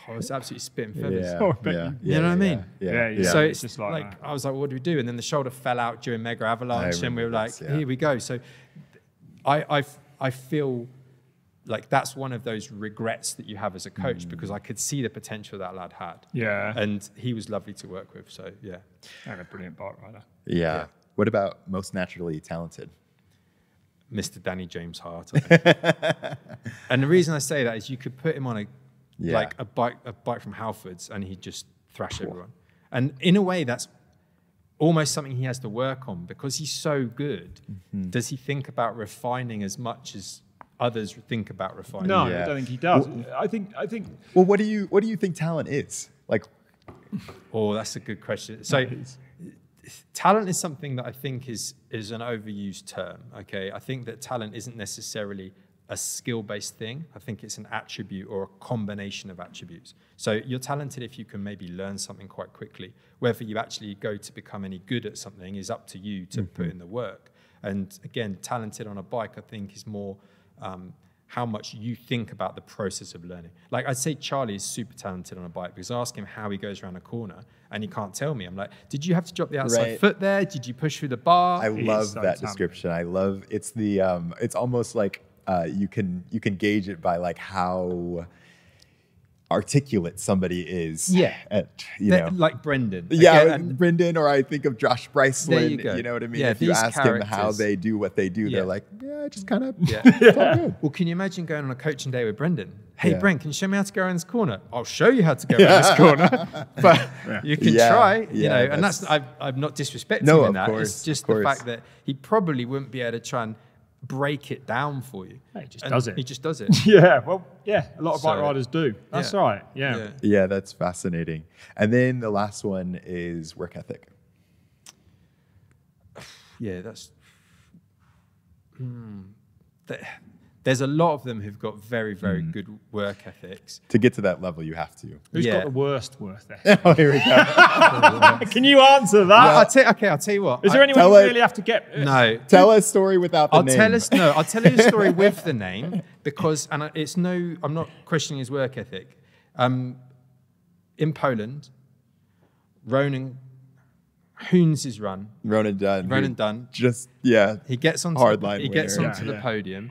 I was absolutely spitting feathers. You know what I mean? Yeah. So it's just like I was like, what do we do? And then the shoulder fell out during Mega Avalanche, and we were like, here we go. So I feel like that's one of those regrets that you have as a coach because I could see the potential that lad had. Yeah. And he was lovely to work with. So yeah. And a brilliant bike rider. Yeah. What about most naturally talented? Mr. Danny James Hart. I think. And the reason I say that is you could put him on a bike from Halfords and he'd just thrash everyone. And in a way, that's almost something he has to work on because he's so good. Does he think about refining as much as others think about refining? No, I don't think he does. Well, I think. Well, what do you think talent is? Like, that's a good question. So, talent is something that I think is an overused term. Okay, I think that talent isn't necessarily a skill-based thing. I think it's an attribute or a combination of attributes. So you're talented if you can maybe learn something quite quickly. Whether you actually go to become any good at something is up to you to put in the work. And again, talented on a bike, I think, is more how much you think about the process of learning. Like I'd say Charlie is super talented on a bike because I ask him how he goes around a corner and he can't tell me. I'm like, did you have to drop the outside foot there? Did you push through the bar? I love that description. I love it's almost like you can gauge it by like how articulate somebody is. Yeah. Like Brendan. Brendan, or I think of Josh Bryceland. You know what I mean? Yeah, if you ask them how they do what they do, they're like, just kind of. It's all good. Well, can you imagine going on a coaching day with Brendan? Hey, Brent, can you show me how to go around this corner? I'll show you how to go around this corner. But you can try, you know, and I'm not disrespecting him in that. It's just the fact that he probably wouldn't be able to try and break it down for you. He just does it. He just does it. A lot of bike riders do. That's right. Yeah, that's fascinating. And then the last one is work ethic. Yeah, that's... There's a lot of them who've got very, very good work ethics. To get to that level, you have to. Who's got the worst work ethic? Oh, here we go. Can you answer that? I'll tell you what. Is there anyone you really have to get? No. Tell a story without the name. I'll tell you a story with the name because, and I'm not questioning his work ethic. In Poland, Ronan Hoons' run. Ronan Dunn. He gets onto the podium.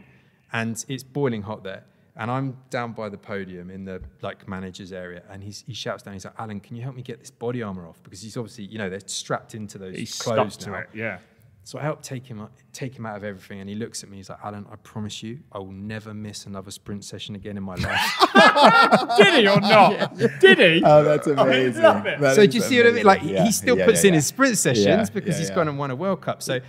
And it's boiling hot there. And I'm down by the podium in the manager's area. And he shouts down, he's like, Alan, can you help me get this body armor off? Because he's obviously, they're strapped into those clothes stuck now. To it, yeah. So I helped take him out of everything, and he looks at me. He's like, "Alan, I promise you, I will never miss another sprint session again in my life." Did he or not? Did he? Oh, that's amazing. love it. That So is do you see what I mean? Like amazing. he still puts in his sprint sessions because he's yeah. gone and won a World Cup. So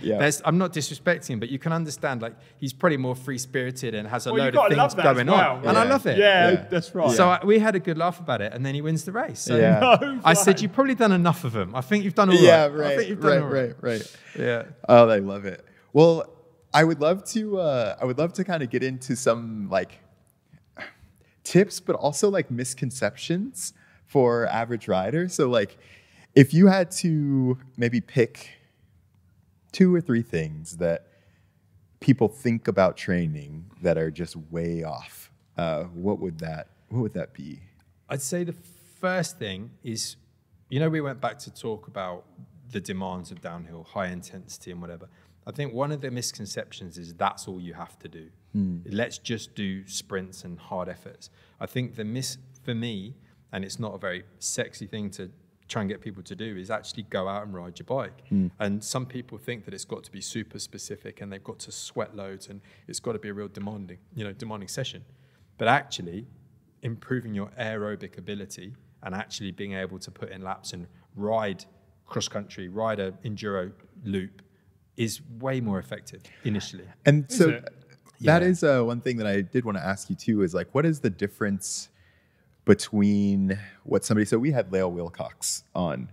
I'm not disrespecting him, but you can understand like he's probably more free spirited and has a load of things going on, and I love it. Yeah, that's right. So we had a good laugh about it, and then he wins the race. So Yeah. I said, "You've probably done enough of them. I think you've done all right." Yeah, I right, think you've done all right. Yeah. Oh, I love it. Well, I would love to kind of get into some like tips, but also like misconceptions for average riders. So like, if you had to maybe pick 2 or 3 things that people think about training that are just way off, what would that be? I'd say the first thing is, we went back to talk about the demands of downhill, high intensity and whatever. I think one of the misconceptions is that's all you have to do. Let's just do sprints and hard efforts. I think for me, and it's not a very sexy thing to try and get people to do, is actually go out and ride your bike. And some people think that it's got to be super specific and they've got to sweat loads and it's got to be a real demanding session. But actually, improving your aerobic ability and actually being able to put in laps and ride cross country, ride an enduro loop is way more effective initially. And so that is one thing that I did want to ask you too, is like, what is the difference between what somebody, so we had Lael Wilcox on,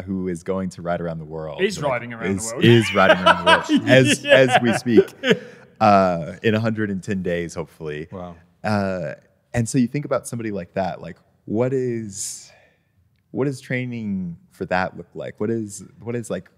who is going to ride around the world. Is riding around the world. Is riding around the world as we speak, in 110 days, hopefully. Wow. And so you think about somebody like that, like what is training for that look like? What is like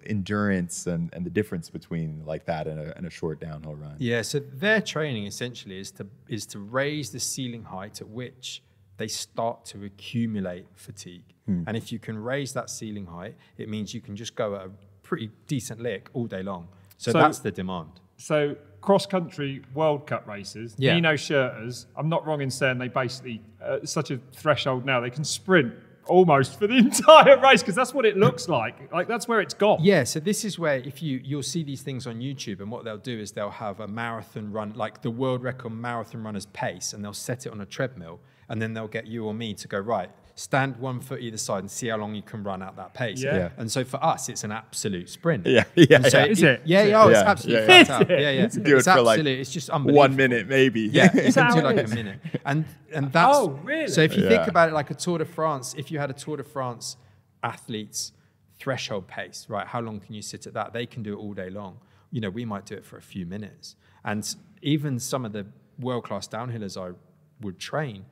endurance and the difference between like that and a short downhill run? Yeah, so their training essentially is to raise the ceiling height at which they start to accumulate fatigue. And if you can raise that ceiling height, it means you can just go at a pretty decent lick all day long. So that's the demand. So cross-country World Cup races, Nino Schurters, I'm not wrong in saying they basically, such a threshold now, they can sprint almost for the entire race, because that's what it looks like. Like, that's where it's gone. Yeah, so this is where you'll see these things on YouTube, and what they'll do is they'll have a marathon run, like the world record marathon runner's pace, and they'll set it on a treadmill, and then they'll get you or me to go, right, stand 1 foot either side and see how long you can run at that pace. Yeah. And so for us, it's an absolute sprint. Yeah. So is it? It's absolutely flat out. Yeah. You can do it for like it's just unbelievable. 1 minute maybe. Yeah, Is that you can do how it like is? a minute. And that's... Oh, really? So if you think about it like a Tour de France, if you had a Tour de France athlete's threshold pace, right, how long can you sit at that? They can do it all day long. We might do it for a few minutes. And even some of the world-class downhillers I would train,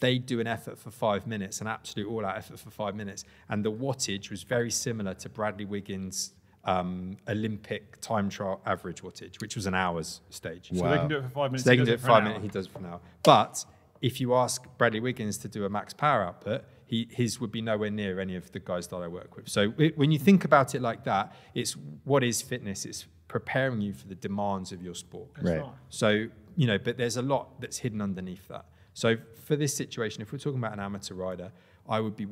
they do an effort for 5 minutes, an absolute all-out effort for 5 minutes. And the wattage was very similar to Bradley Wiggins' Olympic time trial average wattage, which was an hour's stage. So they can do it for 5 minutes. So they can do it for 5 minutes, he does it for an hour. But if you ask Bradley Wiggins to do a max power output, his would be nowhere near any of the guys that I work with. So when you think about it like that, it's what is fitness? It's preparing you for the demands of your sport. Right. So, but there's a lot that's hidden underneath that. So for this situation, if we're talking about an amateur rider, I would be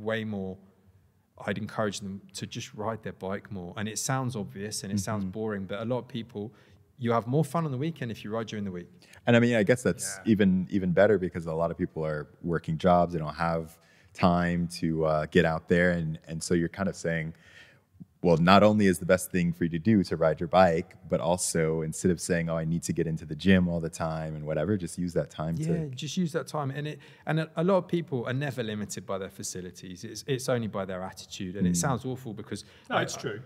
I'd encourage them to just ride their bike more. And it sounds obvious and it sounds boring, but a lot of people, you have more fun on the weekend if you ride during the week. And I mean, I guess that's even better, because a lot of people are working jobs. They don't have time to get out there. And so you're kind of saying, well, not only is the best thing for you to do to ride your bike, but also instead of saying, oh, I need to get into the gym all the time and whatever, just use that time just use that time. And a lot of people are never limited by their facilities. It's only by their attitude. And it sounds awful because... No, it's true.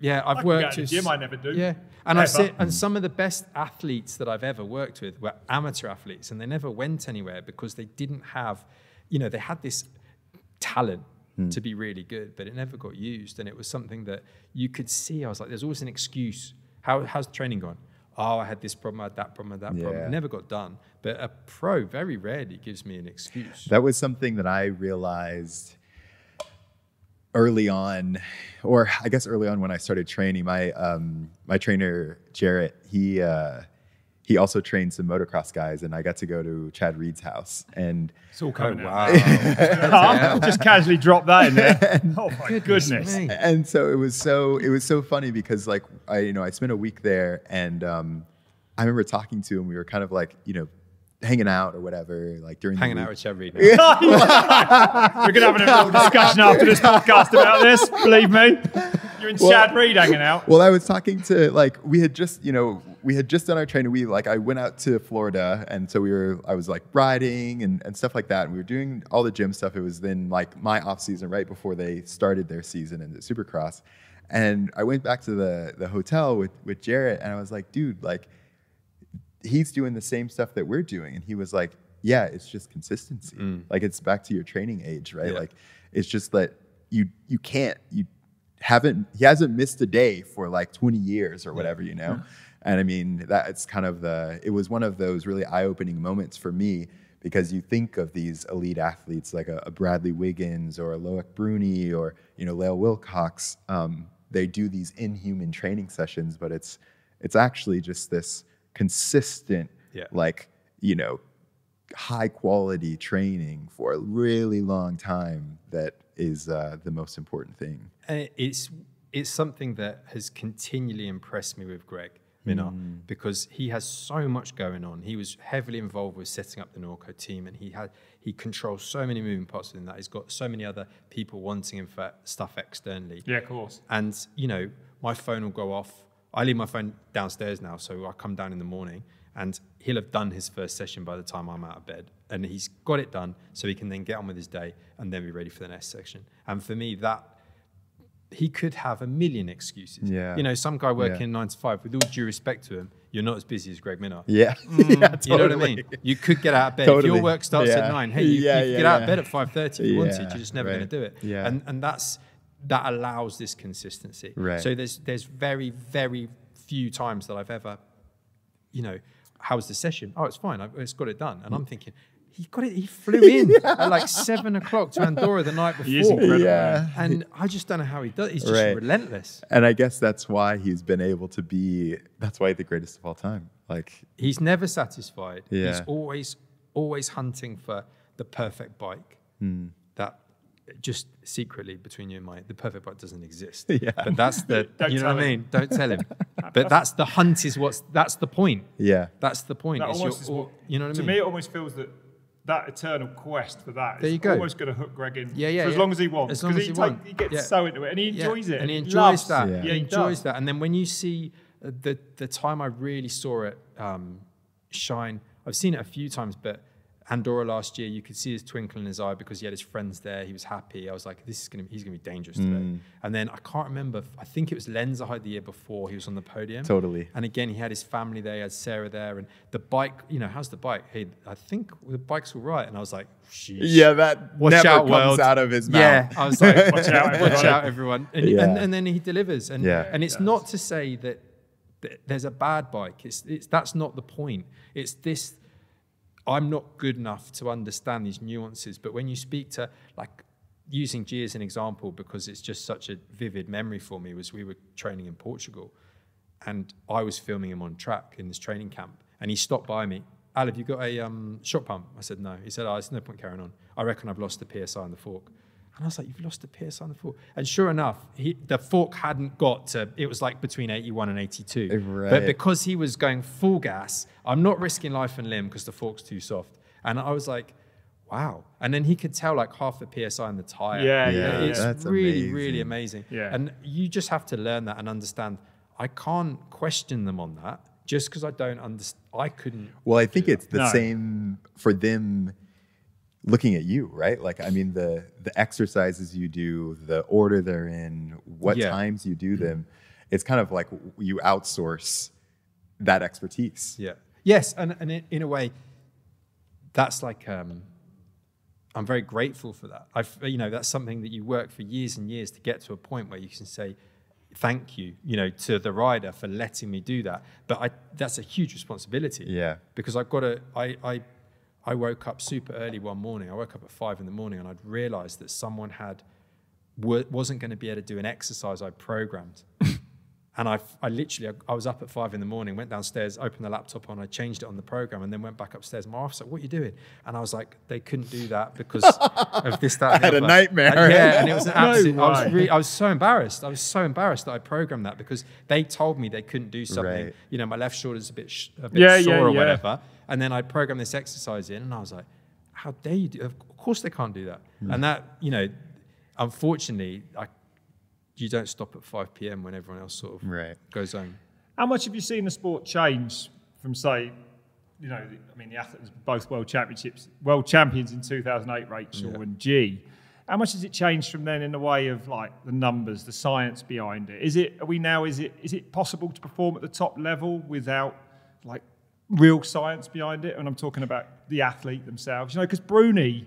I've worked with... gym I never do. Yeah. And and some of the best athletes that I've ever worked with were amateur athletes, and they never went anywhere because they didn't have, they had this talent to be really good, but it never got used. And it was something that you could see. I was like, there's always an excuse. How's training gone? Oh, I had this problem, I had that problem, I had that problem. It never got done. But a pro very rarely gives me an excuse. That was something that I realized early on, or I guess early on when I started training. My trainer, Jarrett, he he also trained some motocross guys, and I got to go to Chad Reed's house. And it's all coming wow. Just casually drop that in there. Oh my goodness. And so it was so funny because like I spent a week there, and I remember talking to him. We were kind of like, hanging out or whatever, like during hanging the out with Chad Reed. We're gonna have a little discussion after this podcast about this. Believe me, you and Chad Reed hanging out. Well, I was talking to we had just done our training. I went out to Florida, and so I was like riding and stuff like that, and we were doing all the gym stuff. It was then like my off season right before they started their season in the Supercross, and I went back to the hotel with Jarrett, and I was like, dude, like, he's doing the same stuff that we're doing. And he was like, yeah, it's just consistency. Like, it's back to your training age, right? Yeah. Like, it's just that he hasn't missed a day for like 20 years or whatever, And I mean, that's kind of it was one of those really eye-opening moments for me, because you think of these elite athletes like a Bradley Wiggins or a Loic Bruni or, Lael Wilcox. They do these inhuman training sessions, but it's actually just this consistent, high quality training for a really long time that is the most important thing. And it's something that has continually impressed me with Greg Minnaar, because he has so much going on. He was heavily involved with setting up the Norco team, and he controls so many moving parts within that. He's got so many other people wanting him for stuff externally. Yeah, of course. And my phone will go off. I leave my phone downstairs now, so I come down in the morning and he'll have done his first session by the time I'm out of bed. And he's got it done so he can then get on with his day and then be ready for the next section. And for me, he could have a million excuses. Yeah. Some guy working 9 to 5, with all due respect to him, you're not as busy as Greg Minnaar. Yeah. Yeah, totally. You know what I mean? You could get out of bed. Totally. If your work starts at 9, hey, you can get out of bed at 5:30 if you want to. You're just never going to do it. Yeah. And that allows this consistency. Right. So there's very, very few times that I've ever, how's the session? Oh, it's fine. It's got it done. And I'm thinking, he got it. He flew in at like 7 o'clock to Andorra the night before. He is incredible. Yeah. And I just don't know how he does. He's just relentless. And I guess that's why he's been able to be. That's why he's the greatest of all time. Like, he's never satisfied. Yeah. He's always hunting for the perfect bike. That just secretly between you and me, the perfect bike doesn't exist. Yeah. But that's you know what I mean? Don't tell him. But that's the hunt that's the point. Yeah. That's the point. That almost is what, you know what I mean? To me, it almost feels that eternal quest for that there is you go. almost going to hook Greg in for as yeah. long as he wants. As long as Because he gets so into it and he enjoys it. And he loves enjoys that. Yeah, he enjoys that. And then when you see the time I really saw it shine, I've seen it a few times, but Andorra last year, you could see his twinkle in his eye because he had his friends there. He was happy. I was like, he's going to be dangerous today. And then I can't remember. I think it was Lenzerheide the year before. He was on the podium. Totally. And again, he had his family there. He had Sarah there. And the bike, how's the bike? Hey, I think the bike's all right. And I was like, sheesh. Yeah, that watch never out, comes world. out of his mouth. Yeah, I was like, watch out, everyone. And then he delivers. And it's not to say that there's a bad bike. That's not the point. It's this. I'm not good enough to understand these nuances, but when you speak to, like, using G as an example, because it's just such a vivid memory for me, was we were training in Portugal and I was filming him on track in this training camp and he stopped by me. Al, have you got a shock pump? I said, no. He said, there's no point carrying on. I reckon I've lost the PSI on the fork. And I was like, you've lost the PSI on the fork? And sure enough, the fork hadn't got to, it was like between 81 and 82. Right. But because he was going full gas, I'm not risking life and limb because the fork's too soft. And I was like, wow. And then he could tell like half the PSI in the tire. Yeah. It's that's really, amazing. really amazing. Yeah. And you just have to learn that and understand, I can't question them on that just because I don't understand. I couldn't. Well, I think it's the same for them looking at you, right? Like, I mean, the exercises you do, the order they're in, what times you do them, it's kind of like you outsource that expertise. Yeah. Yes, and in a way, that's like, I'm very grateful for that. That's something that you work for years and years to get to a point where you can say, thank you, to the rider for letting me do that. But that's a huge responsibility. Yeah. Because I woke up super early one morning. I woke up at 5 in the morning and I'd realized that someone wasn't going to be able to do an exercise I programmed. And I literally was up at 5 a.m, went downstairs, opened the laptop on, I changed it on the program, and then went back upstairs. My wife was like, "What are you doing?" And I was like, "They couldn't do that because of this, that, and the I had other." a nightmare. And it was an absolute. No I was so embarrassed. I was so embarrassed that I programmed that because they told me they couldn't do something. Right. You know, my left shoulder's a bit sore or whatever. And then I programmed this exercise in, and I was like, "How dare you do? Of course they can't do that." And that, you know, unfortunately, you don't stop at 5 p.m. when everyone else sort of goes home. How much have you seen the sport change from, say, you know, I mean, the Athertons both world champions in 2008, Rachel and G. How much has it changed from then in the way of like the numbers, the science behind it? Is it possible to perform at the top level without like real science behind it? And I'm talking about the athlete themselves, you know, because Bruni,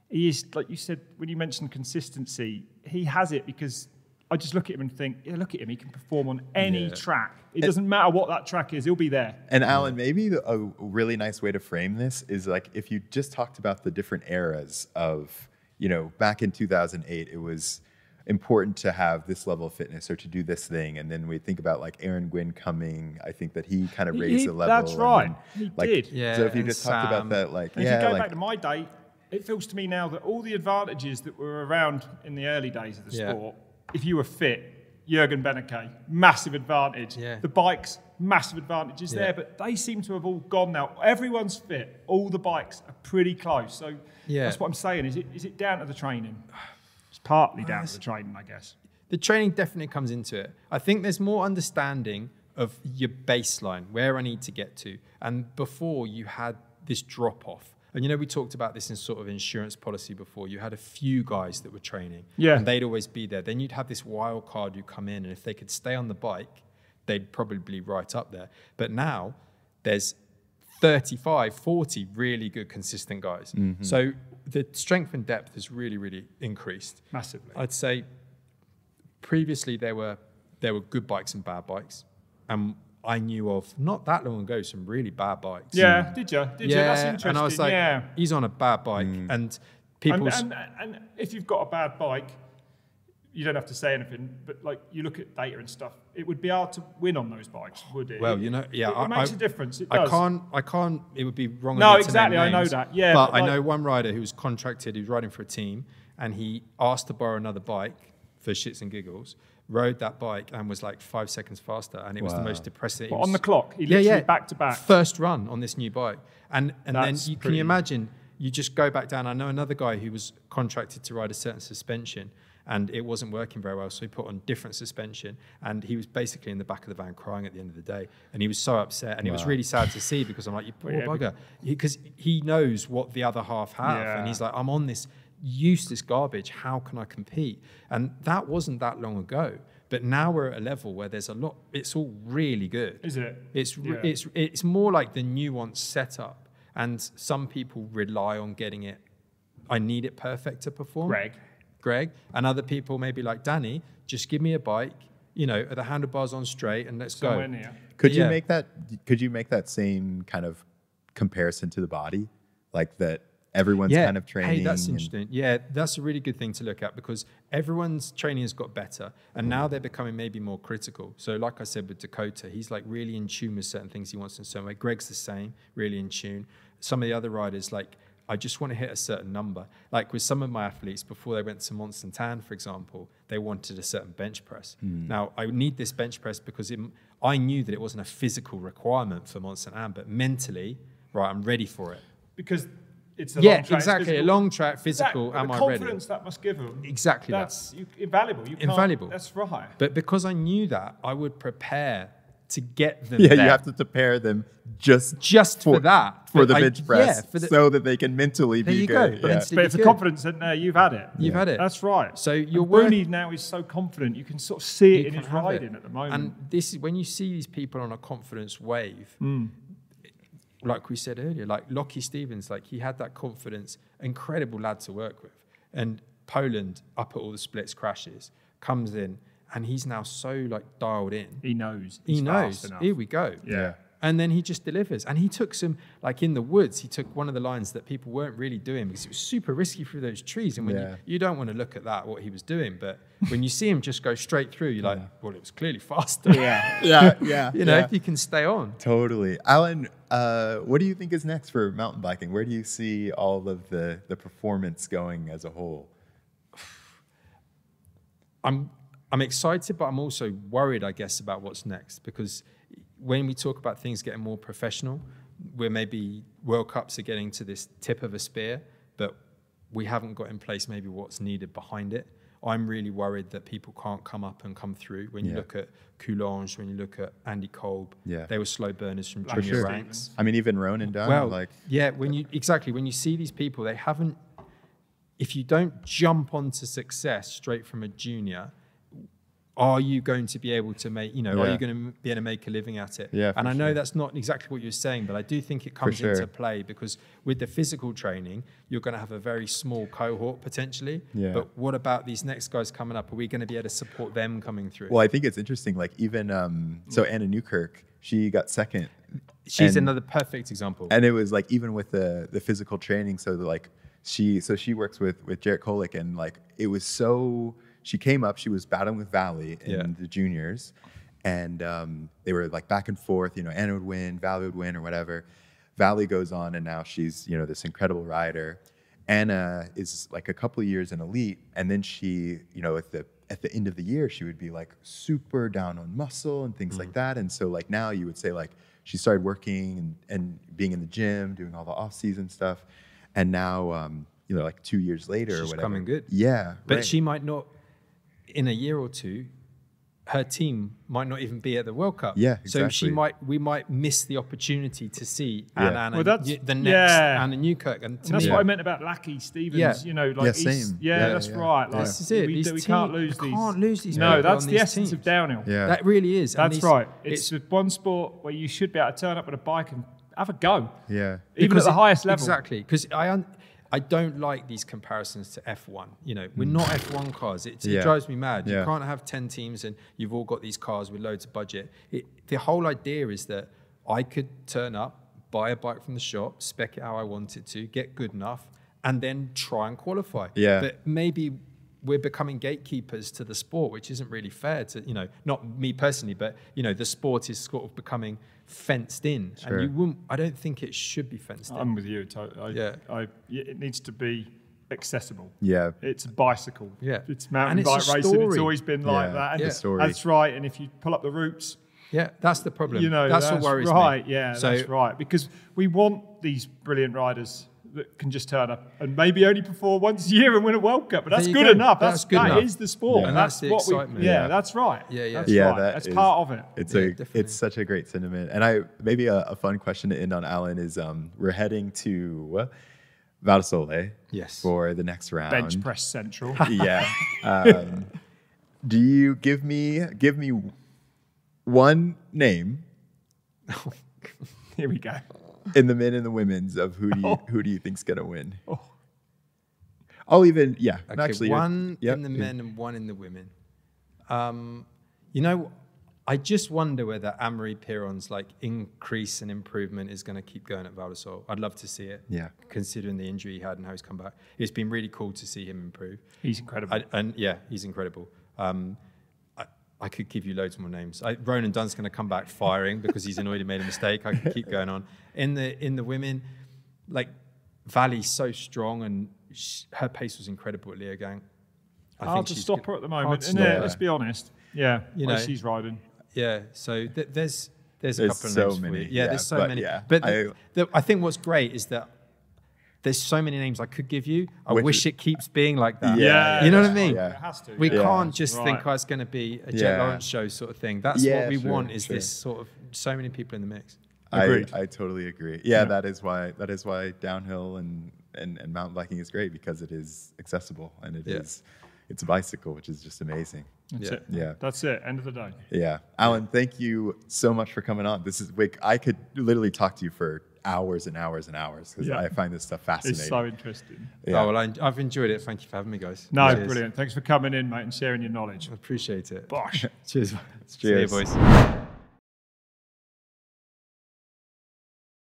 he is, like you said, when you mentioned consistency, he has it because I just look at him and think, yeah, look at him. He can perform on any track. It doesn't matter what that track is. He'll be there. And Alan, maybe a really nice way to frame this is like if you just talked about the different eras of, you know, back in 2008, it was important to have this level of fitness or to do this thing. And then we think about like Aaron Gwynn coming. I think that he kind of raised the level. That's right. Then, He did. Yeah, so if you just talked about that, like, and if you go back to my day, it feels to me now that all the advantages that were around in the early days of the sport, if you were fit, Jürgen Beneke, massive advantage. Yeah. The bikes, massive advantages there, but they seem to have all gone now. Everyone's fit. All the bikes are pretty close. So that's what I'm saying. Is it down to the training? It's partly down to the training, I guess. The training definitely comes into it. I think there's more understanding of your baseline, where I need to get to. And before you had this drop off. And, you know, we talked about this in sort of insurance policy before. You had a few guys that were training and they'd always be there. Then you'd have this wild card who come in, and if they could stay on the bike, they'd probably be right up there. But now there's 35, 40 really good, consistent guys. Mm-hmm. So the strength and depth has really, really increased. Massively. I'd say previously there were good bikes and bad bikes. I knew of, not that long ago, some really bad bikes. Yeah, did you? Did you? That's interesting. And I was like, he's on a bad bike. And people... And if you've got a bad bike, you don't have to say anything, but like you look at data and stuff, it would be hard to win on those bikes, would it? Well, you know, It makes a difference. It does. I can't, it would be wrong. No, exactly, I know that. Yeah. But I know one rider who was contracted, he was riding for a team, and he asked to borrow another bike for shits and giggles, rode that bike and was like 5 seconds faster, and it was the most depressing. On the clock, he literally back to back. First run on this new bike, and then can you imagine? You just go back down. I know another guy who was contracted to ride a certain suspension, and it wasn't working very well, so he put on different suspension, and he was basically in the back of the van crying at the end of the day, and he was so upset, and it was really sad to see because I'm like, you poor bugger, because he knows what the other half have, and he's like, I'm on this useless garbage, how can I compete? And that wasn't that long ago, but now we're at a level where there's a lot, it's all really good. Is it? It's more like the nuanced setup, and some people rely on getting it, I need it perfect to perform. Greg, and other people maybe like Danny, just give me a bike, you know, the handlebars on straight, and let's go. Near. Could you make that same kind of comparison to the body, like that everyone's kind of training? Hey, that's interesting. Yeah, that's a really good thing to look at because everyone's training has got better, and now they're becoming maybe more critical. So like I said with Dakota, he's like really in tune with certain things he wants in some way. Greg's the same, really in tune. Some of the other riders, like, I just want to hit a certain number. Like with some of my athletes, before they went to Mont Saint-Anne, for example, they wanted a certain bench press. Now, I need this bench press because I knew that it wasn't a physical requirement for Mont Saint-Anne, but mentally, right, I'm ready for it. Because it's a long track. Exactly, a long track, physical, am I ready? The confidence that must give them. Exactly that's invaluable. Invaluable. That's right. But because I knew that, I would prepare to get them there. You have to prepare them just for that. For the bench press, so that they can mentally be good. But if the confidence isn't there, you've had it. You've had it. That's right. So your Bruni now is so confident. You can sort of see it in his riding at the moment. And this is when you see these people on a confidence wave, like we said earlier, like Lockie Stevens, like he had that confidence, incredible lad to work with. And Poland, up at all the splits crashes, comes in, and he's now so like dialed in. He knows. He knows. Here we go. Yeah. And then he just delivers. And he took some, like in the woods, he took one of the lines that people weren't really doing because it was super risky through those trees. And when you don't want to look at that, what he was doing. But when you see him just go straight through, you're like, well, it was clearly faster. You know, if you can stay on. Totally. Alan, what do you think is next for mountain biking? Where do you see all of the performance going as a whole? I'm excited, but I'm also worried, I guess, about what's next, because when we talk about things getting more professional, where maybe World Cups are getting to this tip of a spear, but we haven't got in place maybe what's needed behind it. I'm really worried that people can't come up and come through. When you look at Coulange, when you look at Andy Kolb, they were slow burners from junior ranks. I mean, even Ronan Dunn. When you see these people, they haven't. If you don't jump onto success straight from a junior, are you going to be able to make, are you going to be able to make a living at it? Yeah, and I know that's not exactly what you're saying, but I do think it comes into play, because with the physical training, you're going to have a very small cohort potentially. Yeah. But what about these next guys coming up? Are we going to be able to support them coming through? Well, I think it's interesting. Like even, so Anna Newkirk, she got second. She's another perfect example. And it was like, even with the physical training, so she works with Jarrett Kolick, and like, it was so... She came up, she was battling with Valley in the juniors, and they were like back and forth, Anna would win, Valley would win, or whatever. Valley goes on, and now she's, this incredible rider. Anna is like a couple of years in elite, and then she, at the end of the year, she would be like super down on muscle and things like that. And so like now you would say like she started working and being in the gym, doing all the off-season stuff. And now, like 2 years later or whatever. She's coming good. Yeah. But she might not, in a year or two, her team might not even be at the World Cup. Yeah, exactly. So we might miss the opportunity to see Anna, the next Anna Newkirk. And that's what I meant about Lackey, Stevens. Same. That's right. Like, this is it. We can't lose these. Can't lose these. No, that's the essence teams of downhill. Yeah. That really is. That's right. It's one sport where you should be able to turn up with a bike and have a go. Yeah. Even at the highest level. Exactly. Because I don't like these comparisons to F1. We're not F1 cars. It drives me mad. You can't have 10 teams and you've all got these cars with loads of budget. The whole idea is that I could turn up, buy a bike from the shop, spec it how I wanted to, get good enough, and then try and qualify. Yeah. But maybe we're becoming gatekeepers to the sport, which isn't really fair to, not me personally, but, the sport is sort of becoming fenced in. Sure. And I don't think it should be fenced in. I'm with you. It needs to be accessible. Yeah. It's a bicycle. Yeah. It's mountain bike racing. It's always been like that. And story. That's right. And if you pull up the roots, that's the problem. That's what worries me. Right. Yeah, that's right. Because we want these brilliant riders that can just turn up and maybe only perform once a year and win a World Cup, but that's good enough. That is the sport, and that's the excitement. That's right. That's part of it. It's such a great sentiment. And maybe a fun question to end on, Alan, is we're heading to Val di Sole for the next round. Bench press central. Do you give me one name? Here we go. In the men and the women's of who do you think's gonna win? I'll even actually one in the men and one in the women. I just wonder whether Amaury Piron's like increase and improvement is going to keep going at Val di Sole. I'd love to see it. Yeah, considering the injury he had and how he's come back, it's been really cool to see him improve. He's incredible. He's incredible. I could give you loads more names. Ronan Dunn's going to come back firing because he's annoyed he made a mistake. I could keep going on. In the women, like Valley's so strong and her pace was incredible at Leogang. Hard to stop her at the moment, isn't it? Let's be honest. Yeah, she's riding. Yeah, so there's a couple of names for you. Yeah, there's so many. Yeah, but I think what's great is that there's so many names I could give you. I wish it keeps being like that. Yeah, you know what I mean? Yeah. It has to. We can't just think it's going to be a Jet Lawrence show sort of thing. That's what we want. Is this sort of so many people in the mix? I totally agree. Yeah, that is why downhill and mountain biking is great, because it is accessible and it's a bicycle, which is just amazing. That's it. Yeah, that's it. End of the day. Yeah, Alan, thank you so much for coming on. This is I could literally talk to you for hours and hours and hours, because I find this stuff fascinating. It's so interesting. Yeah. Oh, well, I've enjoyed it. Thank you for having me, guys. No, brilliant. Thanks for coming in, mate, and sharing your knowledge. I appreciate it. Bosh. Cheers. Cheers. See you, boys.